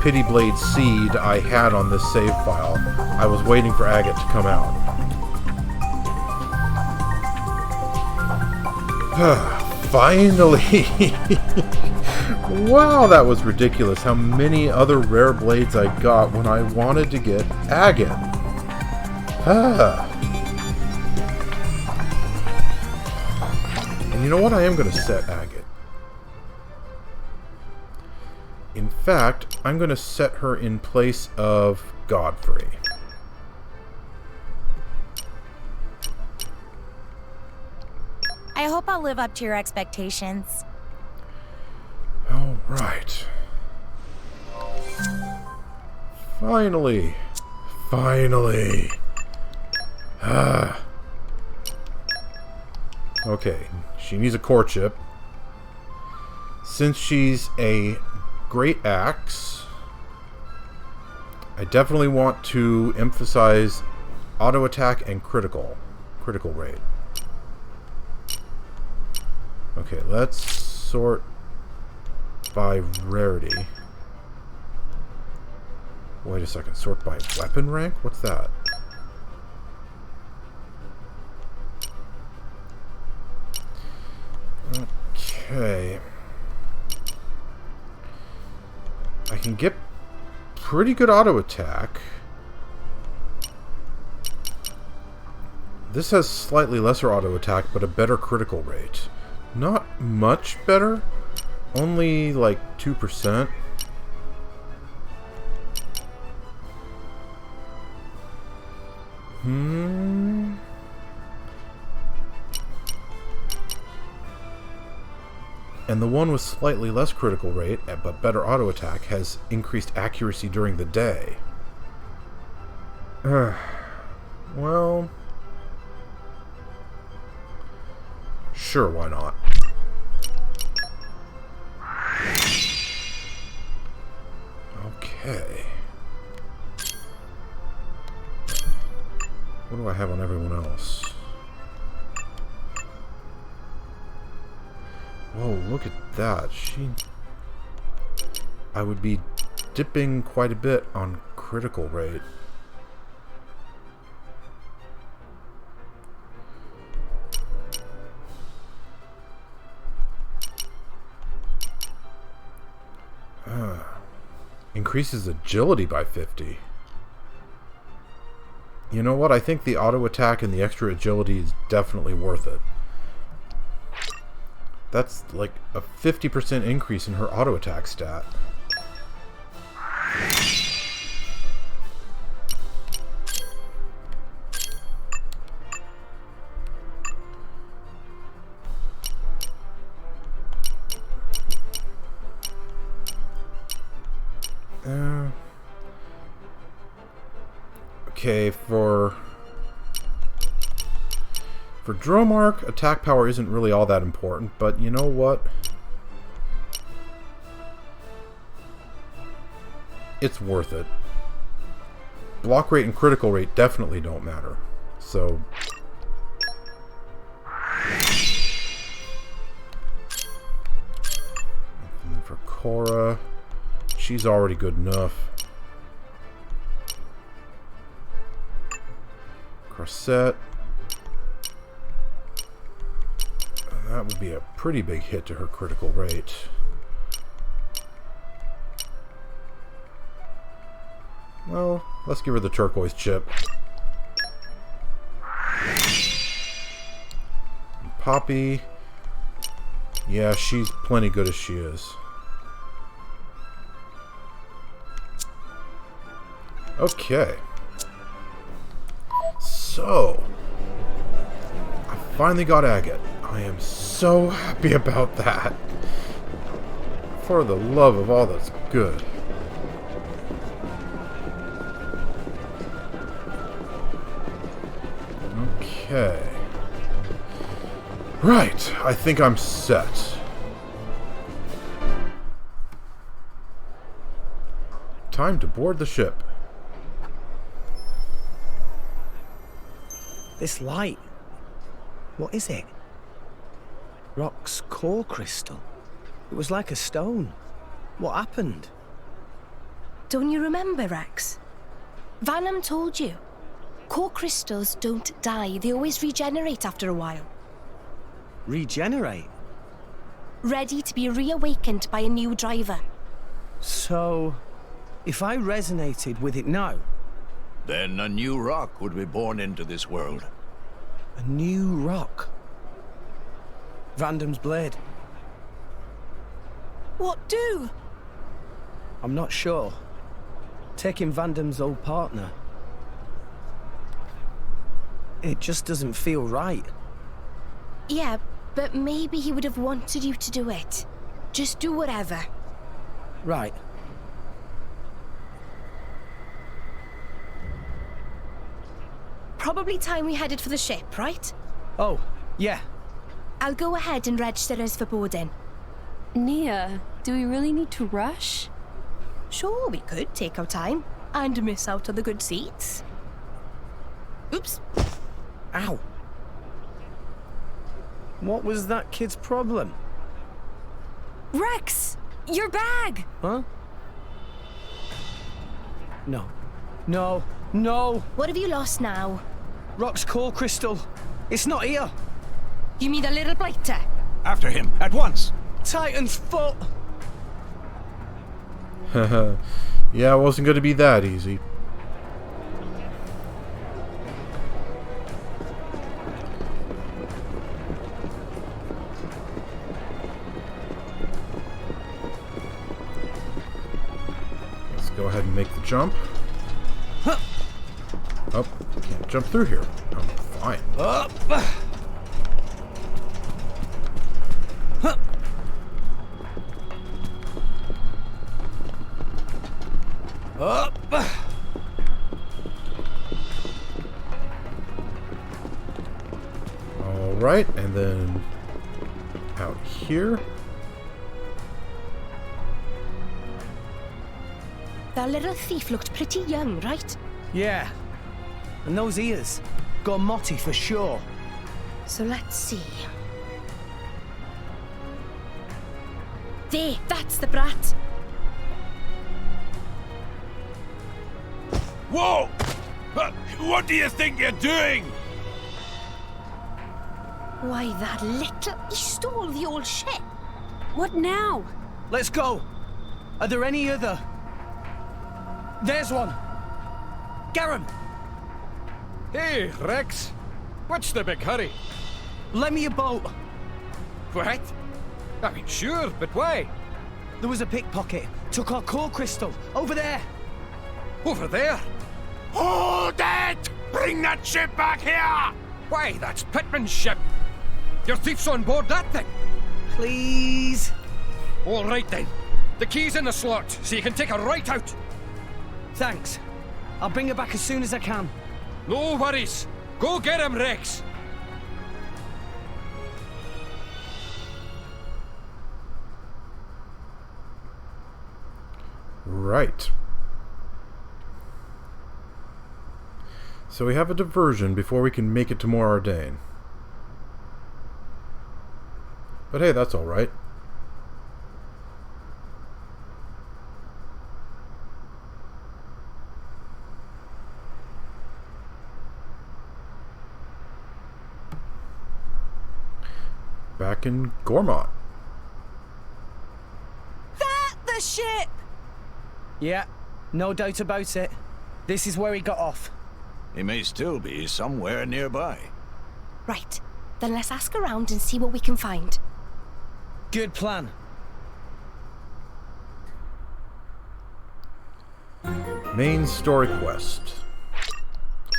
Pity Blade seed I had on this save file, I was waiting for Agate to come out. Finally! Wow, that was ridiculous how many other rare blades I got when I wanted to get Agate. And you know what? I am going to set Agate. In fact, I'm going to set her in place of Godfrey. I hope I'll live up to your expectations. All right. Finally. Finally. Okay, she needs a core chip. since she's a great axe, I definitely want to emphasize auto attack and critical rate. Okay, let's sort by rarity. Wait a second, sort by weapon rank? What's that? Okay. I can get pretty good auto attack. This has slightly lesser auto attack, but a better critical rate. Not much better. Only like 2%. And the one with slightly less critical rate, but better auto attack, has increased accuracy during the day. Well... sure, why not? Okay. What do I have on everyone else? Whoa, look at that. I would be dipping quite a bit on critical rate. Increases agility by 50. You know what? I think the auto attack and the extra agility is definitely worth it. That's like a 50% increase in her auto attack stat. Okay, for Dromark, attack power isn't really all that important, but you know what? It's worth it. Block rate and critical rate definitely don't matter. So... and then for Cora, she's already good enough. Corset. That would be a pretty big hit to her critical rate. Well, let's give her the turquoise chip. And Poppy. Yeah, she's plenty good as she is. Okay. So, I finally got Agate. I am so happy about that. For the love of all that's good. Okay. Right, I think I'm set. Time to board the ship. This light. What is it? Rock's core crystal. It was like a stone. What happened? Don't you remember, Rex? Vanham told you. Core crystals don't die. They always regenerate after a while. Regenerate? Ready to be reawakened by a new driver. So, if I resonated with it now... then a new rock would be born into this world. A new rock? Vandam's blade. What do? I'm not sure. Taking Vandam's old partner. It just doesn't feel right. Yeah, but maybe he would have wanted you to do it. Just do whatever. Right. Probably time we headed for the ship, right? Oh, yeah. I'll go ahead and register us for boarding. Nia, do we really need to rush? Sure, we could take our time and miss out on the good seats. Oops. Ow. What was that kid's problem? Rex! Your bag! Huh? No. No. No! What have you lost now? Rock's core crystal. It's not here. You mean the little blighter? After him, at once! Titan's foot! Yeah, it wasn't going to be that easy. Let's go ahead and make the jump. Oh, can't jump through here. I'm fine. Up! Up! Alright, and then out here. That little thief looked pretty young, right? Yeah. And those ears. Gormott for sure. So let's see. There, that's the brat. Whoa! What do you think you're doing? Why, that little... He stole the old ship. What now? Let's go. Are there any other? There's one. Garum. Hey, Rex. What's the big hurry? Lend me a boat. What? I mean, sure, but why? There was a pickpocket. Took our core crystal. Over there. Over there? Hold it! Bring that ship back here! Why, that's Pittman's ship. Your thief's on board that thing. Please. All right, then. The key's in the slot, so you can take her right out. Thanks. I'll bring her back as soon as I can. No worries. Go get him, Rex. Right. So we have a diversion before we can make it to Mor Ardain. But hey, that's alright. Back in Gormott. That the ship! Yeah, no doubt about it. This is where he got off. He may still be somewhere nearby. Right, then let's ask around and see what we can find. Good plan. Main story quest.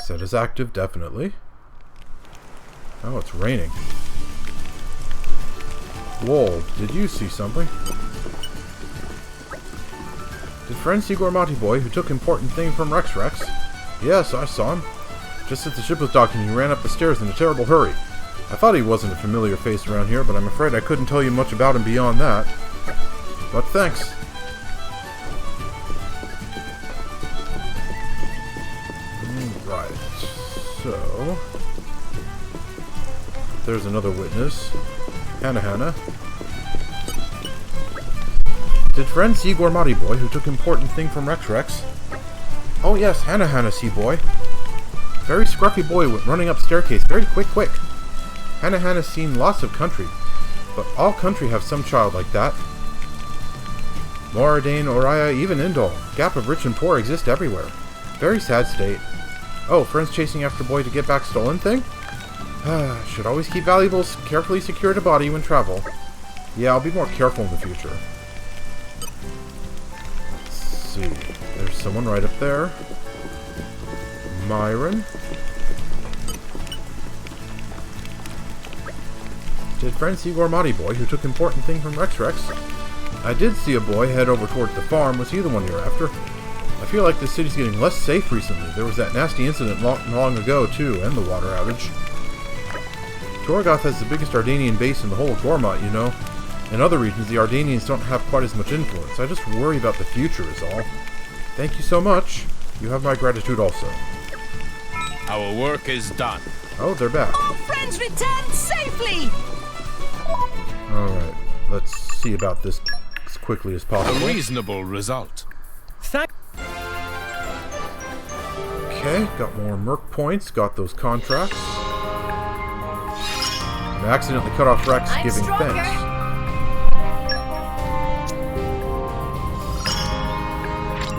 Set as active, definitely. Oh, it's raining. Whoa, did you see something? Did friend see Gormott boy who took important thing from Rex? Yes, I saw him. Just as the ship was docking, he ran up the stairs in a terrible hurry. I thought he wasn't a familiar face around here, but I'm afraid I couldn't tell you much about him beyond that. But thanks. Right, so... there's another witness. Hannah. Did friend see Gormott boy who took important thing from Rex? Oh yes, Hannah see boy. Very scruffy boy went running up staircase, very quick. Hannah's seen lots of country, but all country have some child like that. Mor Ardain, Oriah, even Indol. Gap of rich and poor exist everywhere. Very sad state. Oh, friends chasing after boy to get back stolen thing? Should always keep valuables carefully secured to body when travel. Yeah, I'll be more careful in the future. Let's see. There's someone right up there. Myron. Did friend see Gormott boy who took important thing from Rex? I did see a boy head over towards the farm. Was he the one you're after? I feel like the city's getting less safe recently. There was that nasty incident long ago, too, and the water outage. Torgoth has the biggest Ardainian base in the whole of Gormott, you know. In other regions, the Ardanians don't have quite as much influence. I just worry about the future is all. Thank you so much. You have my gratitude also. Our work is done. Oh, they're back. All friends returned safely! Alright, let's see about this as quickly as possible. A reasonable result. Okay, got more merc points, got those contracts. I accidentally cut off Rex giving thanks.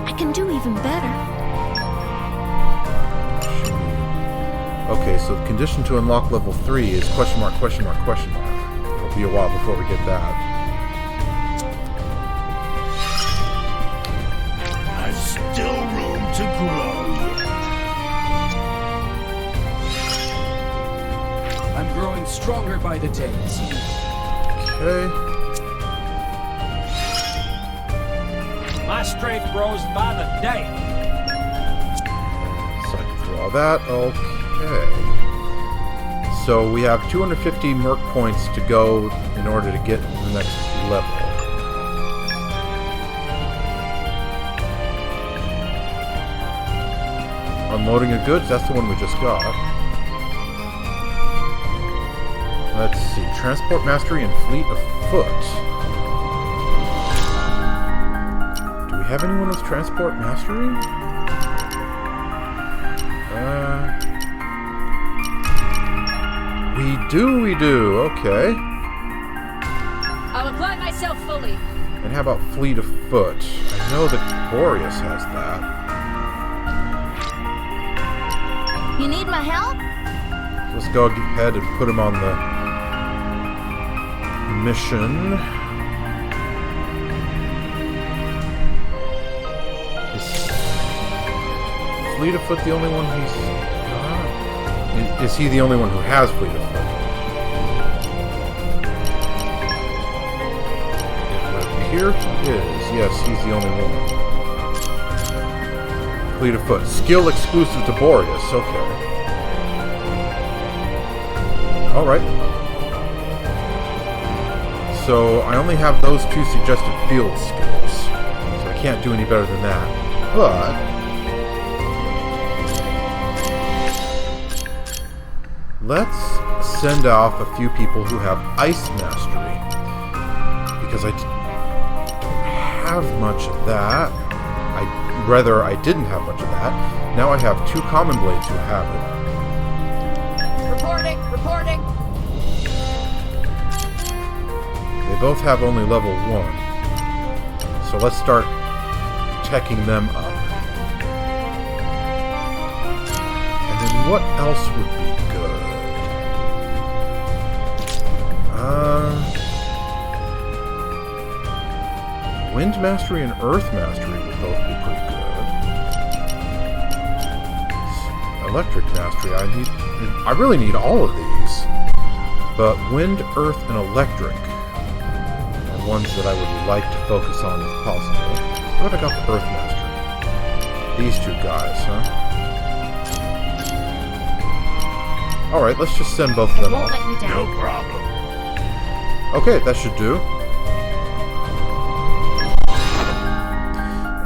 I can do even better. Okay, so the condition to unlock level 3 is question mark, question mark, question mark. It'll be a while before we get that. I've still room to grow. I'm growing stronger by the day. Okay. My strength grows by the day. So I can draw that. Okay. So we have 250 merc points to go in order to get to the next level. Unloading of goods, that's the one we just got. Let's see, transport mastery and fleet of foot. Do we have anyone with transport mastery? We do, okay. I'll apply myself fully. And how about fleet of foot? I know that Boreas has that. You need my help? Let's go ahead and put him on the mission. Is fleet of foot the only one he's got? Is he the only one who has fleet of foot? Here he is. Yes, he's the only one. Fleet of foot. Skill exclusive to Boreas. Okay. Alright. So, I only have those 2 suggested field skills. So I can't do any better than that. But let's send off a few people who have ice mastery. Because I don't have much of that. I didn't have much of that. Now I have 2 common blades who have it. Reporting. They both have only level 1. So let's start teching them up. And then what else would be good? Wind mastery and earth mastery would both be pretty good. Electric mastery, I really need all of these. But wind, earth, and electric are ones that I would like to focus on if possible. What have I got for earth mastery? These 2 guys, huh? Alright, let's just send both of them off. No problem. Okay, that should do.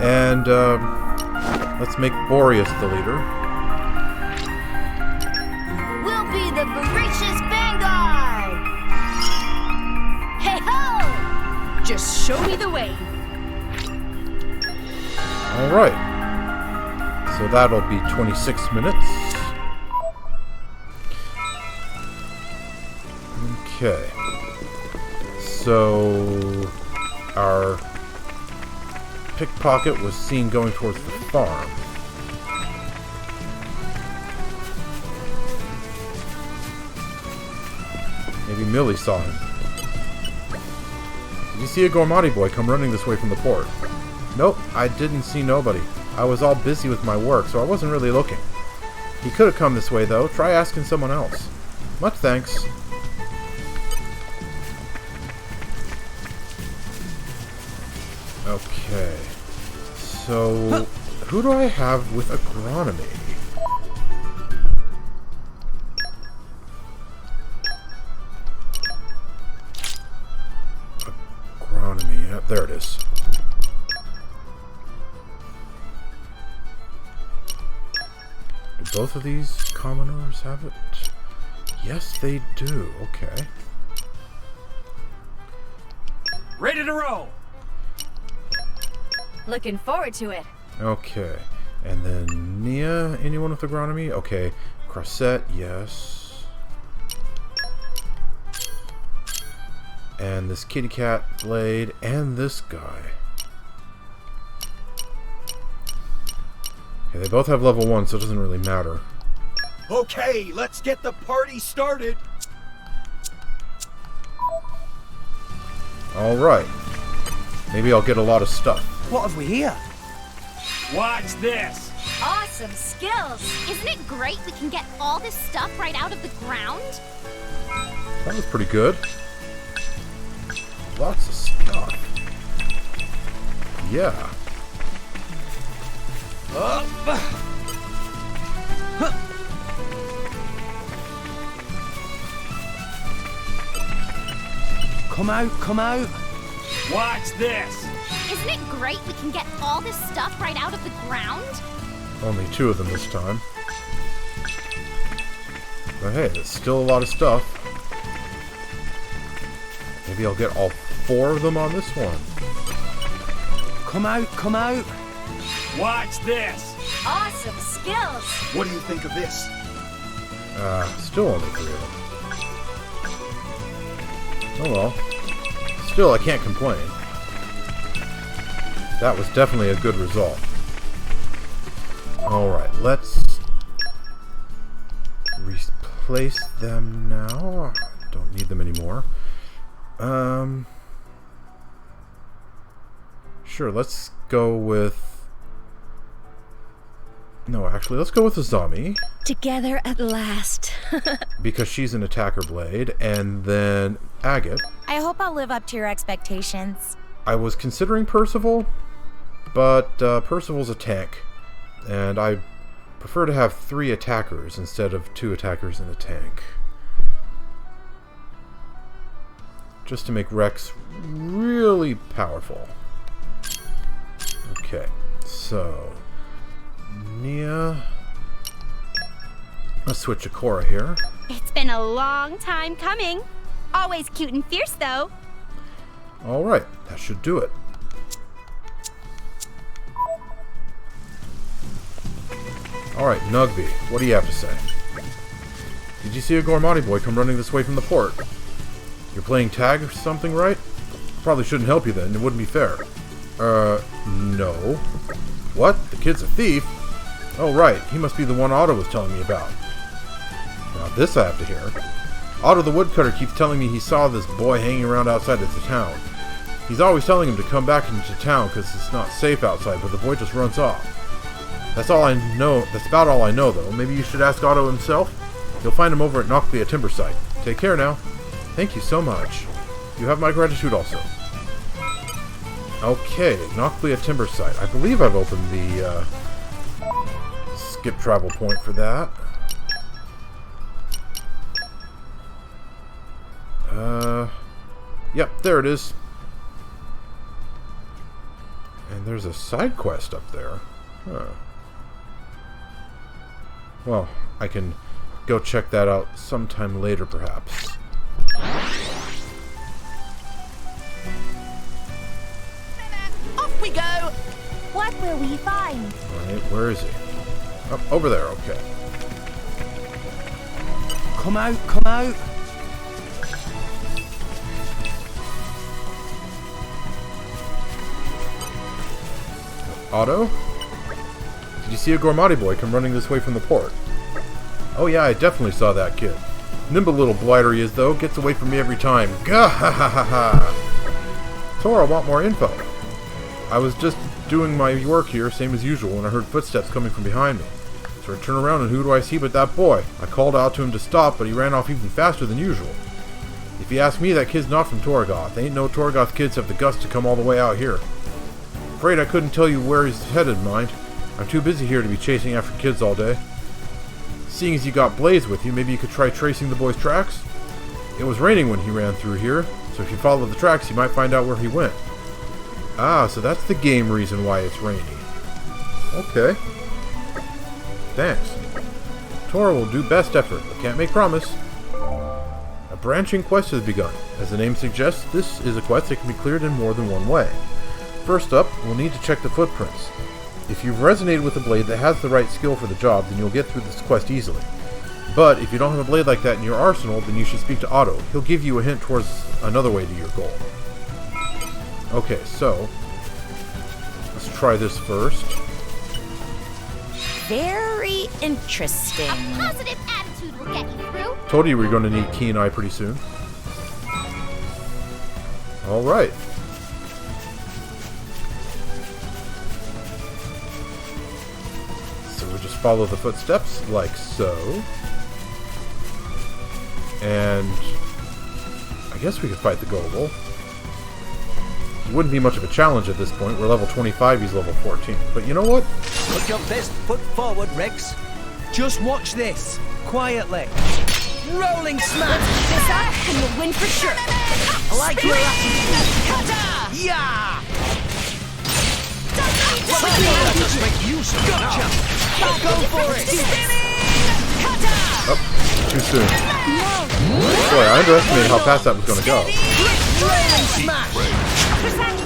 And, let's make Boreas the leader. We'll be the voracious vanguard! Hey-ho! Just show me the way. Alright. So that'll be 26 minutes. Okay. So, our pickpocket was seen going towards the farm. Maybe Millie saw him. Did you see a Gormott boy come running this way from the port? Nope, I didn't see nobody. I was all busy with my work, so I wasn't really looking. He could have come this way, though. Try asking someone else. Much thanks. Okay. So, who do I have with agronomy? is. Do both of these commoners have it? Yes, they do. Okay. Ready to roll! Looking forward to it. Okay. And then Nia, anyone with agronomy? Okay. Crossette, yes. And this kitty cat blade, and this guy. Okay, they both have level 1, so it doesn't really matter. Okay, let's get the party started. Alright. Maybe I'll get a lot of stuff. What have we here? Watch this. Awesome skills! Isn't it great we can get all this stuff right out of the ground? That was pretty good. Lots of stuff. Yeah. Come out, come out. Watch this. Isn't it great we can get all this stuff right out of the ground? Only 2 of them this time. But hey, there's still a lot of stuff. Maybe I'll get all 4 of them on this one. Come out, come out. Watch this. Awesome skills! What do you think of this? Still only 3 of them. Oh well. Still, I can't complain. That was definitely a good result. Alright, let's replace them now. Don't need them anymore. Sure, let's go with... No, actually, let's go with Azami. Together at last. Because she's an attacker blade. And then Agate. I hope I'll live up to your expectations. I was considering Percival, but Percival's a tank. And I prefer to have 3 attackers instead of 2 attackers and a tank. Just to make Rex really powerful. Okay, so... Nia... Let's switch to Cora here. It's been a long time coming. Always cute and fierce, though. Alright, that should do it. Alright, Nugby, what do you have to say? Did you see a Gormott boy come running this way from the port? You're playing tag or something, right? Probably shouldn't help you then, it wouldn't be fair. No. What? The kid's a thief? Oh, right, he must be the one Otto was telling me about. Now this I have to hear. Otto the woodcutter keeps telling me he saw this boy hanging around outside of the town. He's always telling him to come back into town because it's not safe outside, but the boy just runs off. That's all I know. That's about all I know, though. Maybe you should ask Otto himself? You'll find him over at Knockley Timber Site. Take care now. Thank you so much. You have my gratitude also. Okay, Knockley Timber Site. I believe I've opened the skip travel point for that. Yep, there it is. And there's a side quest up there. Huh. Well, I can go check that out sometime later, perhaps. Off we go! What will we find? Alright, where is he? Oh, over there, okay. Come out, come out. Otto? Did you see a Gormott boy come running this way from the port? Oh yeah, I definitely saw that kid. Nimble little blighter he is, though. Gets away from me every time. Gah ha ha ha ha! Tora, I want more info. I was just doing my work here, same as usual, when I heard footsteps coming from behind me. So I turn around and who do I see but that boy? I called out to him to stop, but he ran off even faster than usual. If you ask me, that kid's not from Torgoth. Ain't no Torgoth kids have the guts to come all the way out here. Afraid I couldn't tell you where he's headed, mind. I'm too busy here to be chasing after kids all day. Seeing as you got Blaze with you, maybe you could try tracing the boy's tracks? It was raining when he ran through here, so if you follow the tracks, you might find out where he went. Ah, so that's the game reason why it's rainy. Okay. Thanks. Tora will do best effort, but can't make promise. A branching quest has begun. As the name suggests, this is a quest that can be cleared in more than one way. First up, we'll need to check the footprints. If you've resonated with a blade that has the right skill for the job, then you'll get through this quest easily. But if you don't have a blade like that in your arsenal, then you should speak to Otto. He'll give you a hint towards another way to your goal. Okay, so let's try this first. Very interesting. A positive attitude will get you through. Told you we were going to need Keen Eye pretty soon. Alright. So we just follow the footsteps, like so. And I guess we could fight the Gogol. It wouldn't be much of a challenge at this point. We're level 25, he's level 14. But you know what? Put your best foot forward, Rex. Just watch this. Quietly. Rolling smash! This up and you'll win for sure. I like your attitude. Yeah! Let us make use of it now. Go for it! Oh, too soon. Boy, I underestimated how fast that was going to go.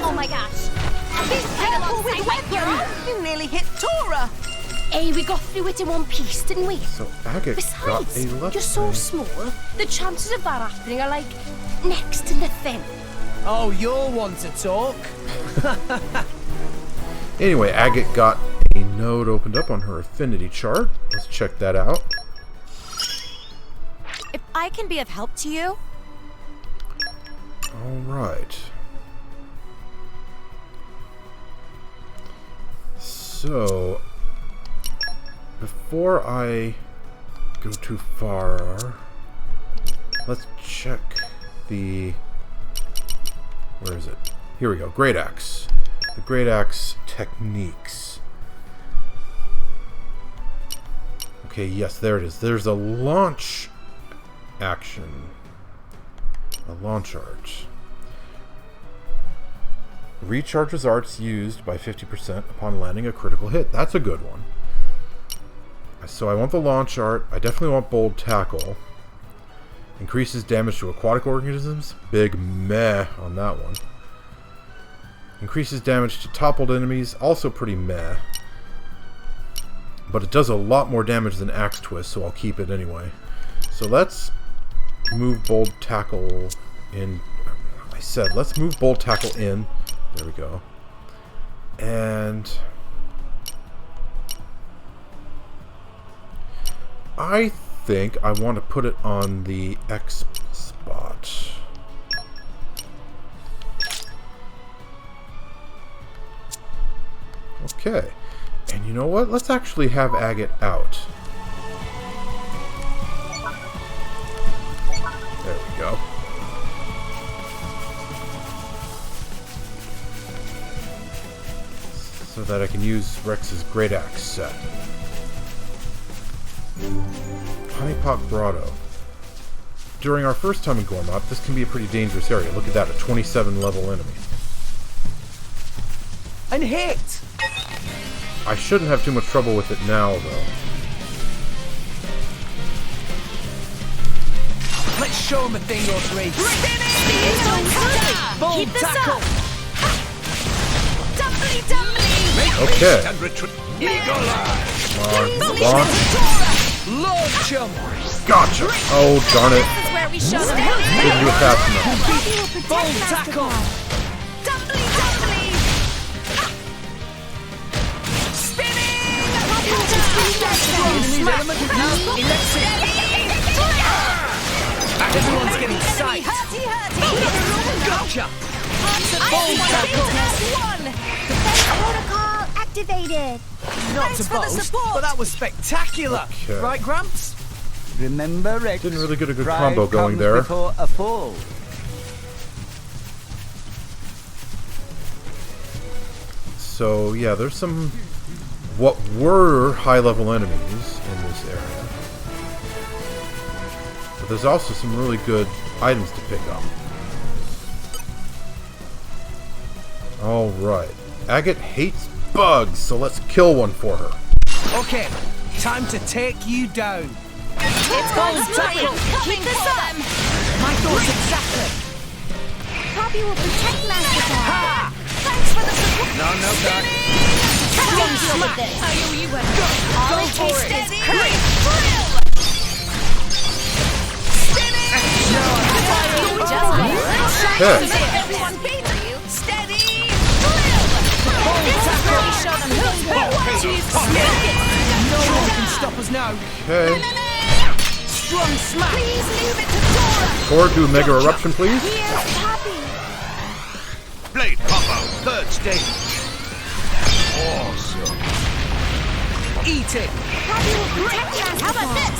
Oh my gosh. You nearly hit Tora. Hey, we got through it in one piece, didn't we? So Agate got Besides, a left you're so eye. small, the chances of that happening are like next to nothing. Oh, you'll want to talk. Anyway, Agate got a node opened up on her affinity chart. Let's check that out. If I can be of help to you, Alright. So, before I go too far, let's check the... Where is it? Here we go. Great Axe. The Great Axe techniques. Okay, yes, there it is. There's a launch action. A launch art. Recharges arts used by 50% upon landing a critical hit. That's a good one. So I want the launch art. I definitely want bold tackle. Increases damage to aquatic organisms. Big meh on that one. Increases damage to toppled enemies. Also pretty meh. But it does a lot more damage than Axe Twist, so I'll keep it anyway. So let's move bold tackle in. I said let's move bold tackle in. There we go. And I think I want to put it on the X spot. Okay. And you know what? Let's actually have Agate out. There we go. So that I can use Rex's Great Axe set. Honeypot Grotto. During our first time in Gormott, this can be a pretty dangerous area. Look at that, a 27 level enemy. And hit! I shouldn't have too much trouble with it now, though. Let's show him a thing or three. Keep this tackle. up. Dumbly, dumbly. Okay. And retreat. Eagle Eye. Come on, launch. Launch him. Gotcha. Oh, darn it. This is where we show them. Didn't do it fast enough. Bold tackle. Dumbly, dumbly. Spinning. Everyone's getting sight. Gotcha. Bold tackle. Protocol activated. Not to boast, but that was spectacular. Okay. Right, Gramps? Remember, Rex. Didn't really get a good Pride combo going comes there. Before a fall. So, yeah, there's some what were high-level enemies in this area. But there's also some really good items to pick up. Alright. Agate hates bugs, so let's kill one for her. Okay, time to take you down. It's going tackle. Keep this up. My thoughts exactly. Poppy will protect Master. Ha! Thanks for the support. No, Strong smack. I owe you one. Go All it for takes it. is courage. Drill. Everyone beat you. Steady. Drill. Show them who's No one can stop us now. Okay. Strong smack. Please leave it to Dora. Or do Mega Eruption, please. Here's Poppy. Blade combo, third stage. Awesome. Eat it. Poppy will protect Master. How about this?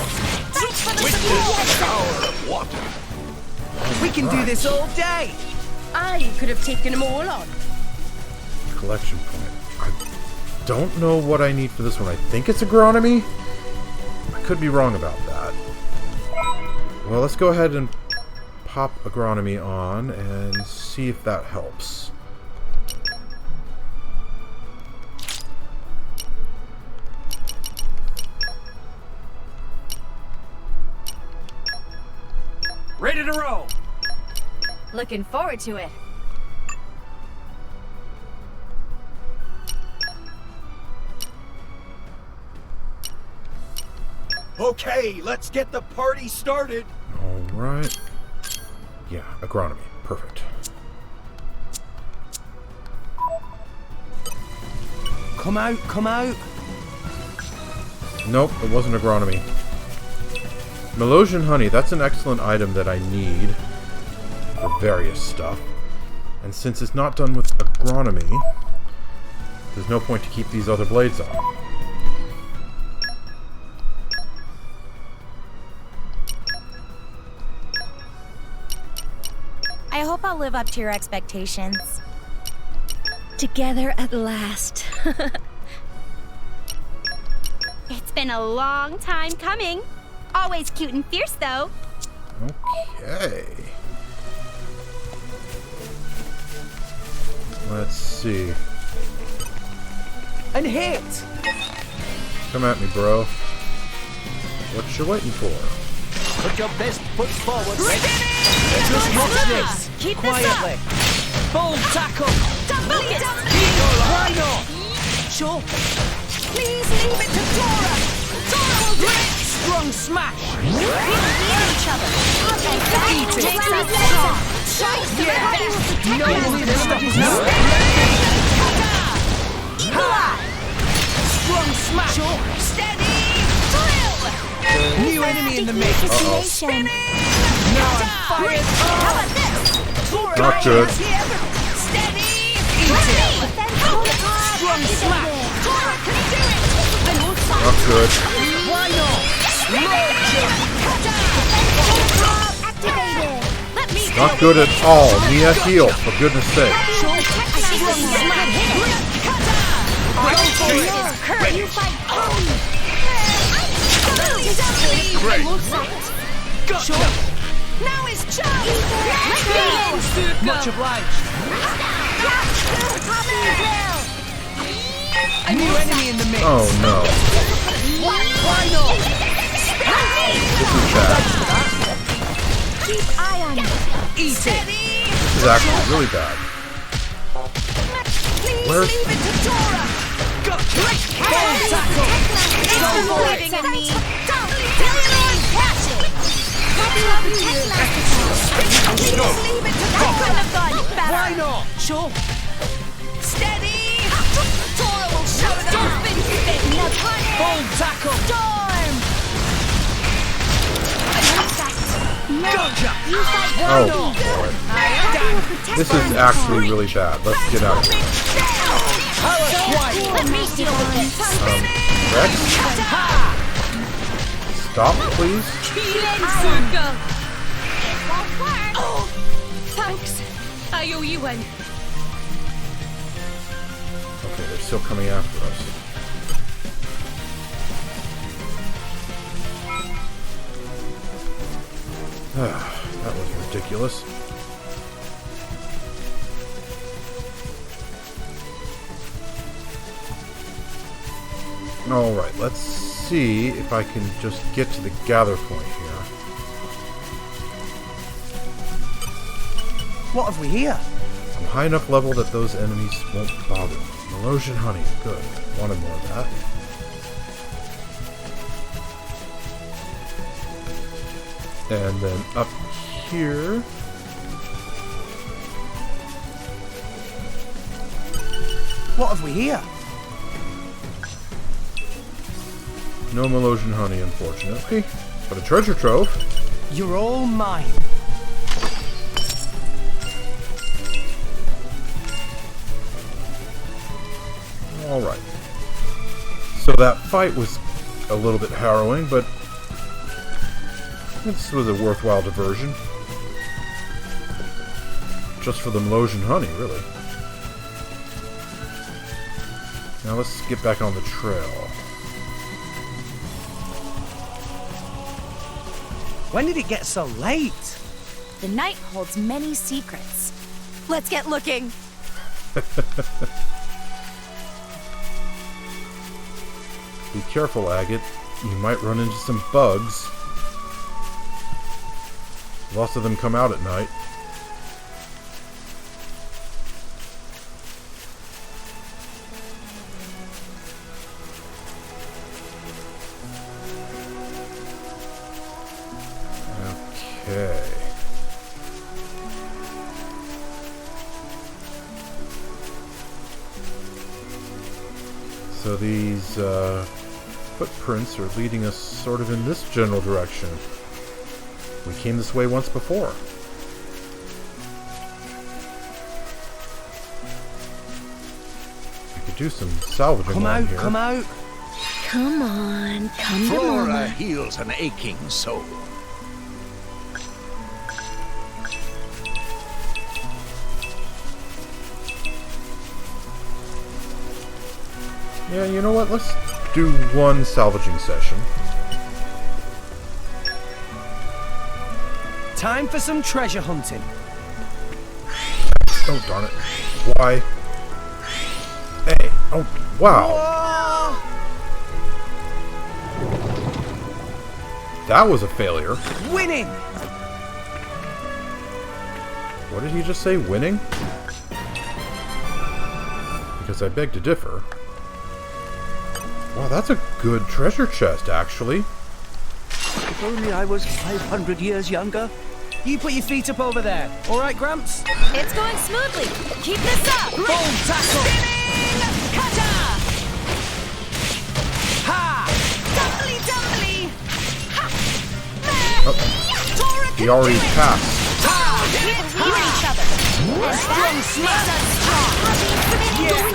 Thanks for the support. Power of water. We can do this all day. I could have taken them all on. Collection point. I don't know what I need for this one. I think it's agronomy. I could be wrong about that. Well, let's go ahead and pop agronomy on and see if that helps. Ready to roll. Looking forward to it. Okay, let's get the party started. Alright. Yeah, agronomy. Perfect. Come out, come out. Nope, it wasn't agronomy. Melosian honey, that's an excellent item that I need for various stuff. And since it's not done with agronomy, there's no point to keep these other blades on. I hope I'll live up to your expectations. Together at last. It's been a long time coming. Always cute and fierce, though. Okay. Let's see. And hit! Come at me, bro. What you waiting for? Put your best foot forward. Just watch this. Keep Quietly. Full tackle. Why not? Sure. Please leave it to Dora. Dora will do it. Strong smash. Each other. Eat it. Yeah. No one can stop us now. Strong smash. Steady. Drill. New enemy in the mix. Spinning. Now I'm fired. How about this? Dora Not good. Steady. Eat it. Strong smash. Dora can do it. Not good. Why not? Activated. Let me Not good at all. Mia, heal, for goodness sake. You fight. Great. Gotcha. Now is Joe. Much obliged. A new enemy in the mix. Oh no. Why not? This is bad. Keep eye on it. Eat it. This is actually really bad. Please Where's- leave it to Dora. Gotcha. Full tackle. Go for it. Believing in me. Why not? Sure. Steady. Dora will show it off. Full tackle. Storm. Gotcha. Oh boy. This is actually really bad. Let's get out of here. Rex? Stop, please. Oh, thanks. I owe you one. Okay, they're still coming after us. That was ridiculous. Alright, let's see if I can just get to the gather point here. What have we here? I'm high enough level that those enemies won't bother me. Melosian honey, good. Wanted more of that. And then up here... What have we here? No Melosian honey, unfortunately. But a treasure trove. You're all mine. Alright. So that fight was a little bit harrowing, but this was a worthwhile diversion. Just for the Melosian honey, really. Now let's get back on the trail. When did it get so late? The night holds many secrets. Let's get looking. Be careful, Agate. You might run into some bugs. Lots of them come out at night. Okay. So these footprints are leading us sort of in this general direction. We came this way once before. We could do some salvaging around here. Come out! Come on, come to Flora Mama. heals an aching soul. Yeah, you know what? Let's do one salvaging session. Time for some treasure hunting. Oh, darn it. Why? Hey. Oh, wow. That was a failure. Winning! What did he just say? Winning? Because I beg to differ. Wow, that's a good treasure chest, actually. If only I was 500 years younger. You put your feet up over there. All right, Gramps? It's going smoothly. Keep this up. Boom tackle. Spinning cutter. Ha! Dumbly dumbly. Ha! Oh, he already passed. Keep each other. Strong smash. Yeah.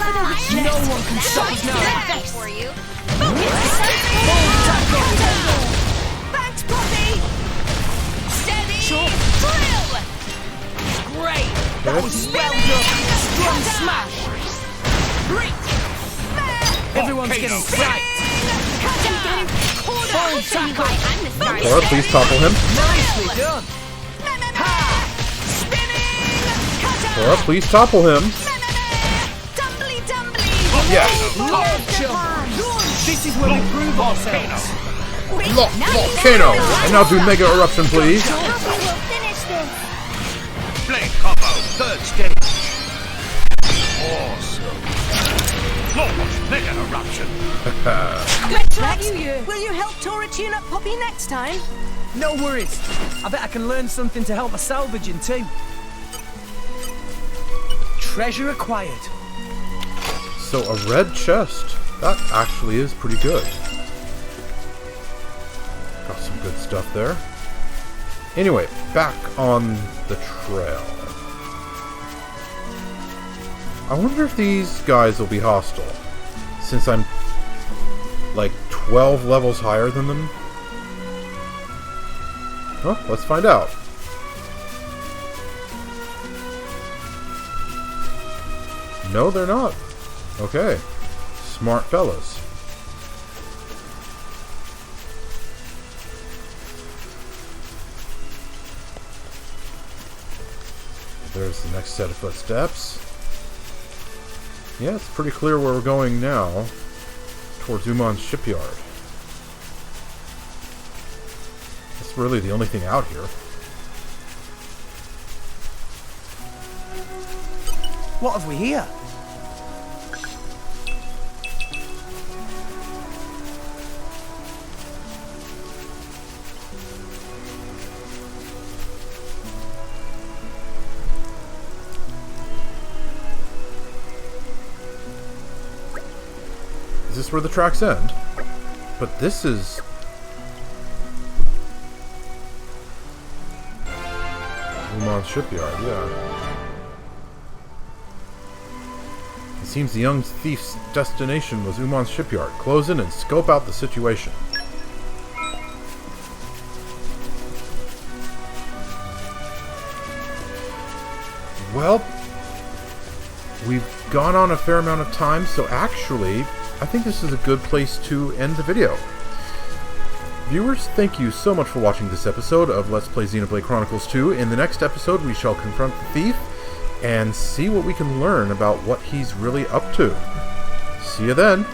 No one can stop us now. For you. Boom tackle. Thanks, Poppy. Steady. Sure. Drill. Great. That was well done. Strong smash. Everyone's getting psyched. Boom tackle. Laura, please topple him. Nicely done. Laura, please topple him. Dumbly dumbly. Yes. This is where we prove ourselves. Volcano. And now do Mega Eruption, please. Blade combo, third stage. Awesome. Flawless Mega Eruption. Rex, will you help Tora tune up Poppy next time? No worries. I bet I can learn something to help my salvaging too. Treasure acquired. So a red chest. That actually is pretty good. Got some good stuff there. Anyway, back on the trail. I wonder if these guys will be hostile, since I'm like 12 levels higher than them. Well, let's find out. No, they're not. Okay. Smart fellas. There's the next set of footsteps. Yeah, it's pretty clear where we're going now. towards Umon's shipyard. That's really the only thing out here. What have we here? Is this where the tracks end? But this is... Umon's shipyard, yeah. It seems the young thief's destination was Umon's shipyard. Close in and scope out the situation. Well, we've gone on a fair amount of time, so actually, I think this is a good place to end the video. Viewers, thank you so much for watching this episode of Let's Play Xenoblade Chronicles 2. In the next episode, we shall confront the thief and see what we can learn about what he's really up to. See you then!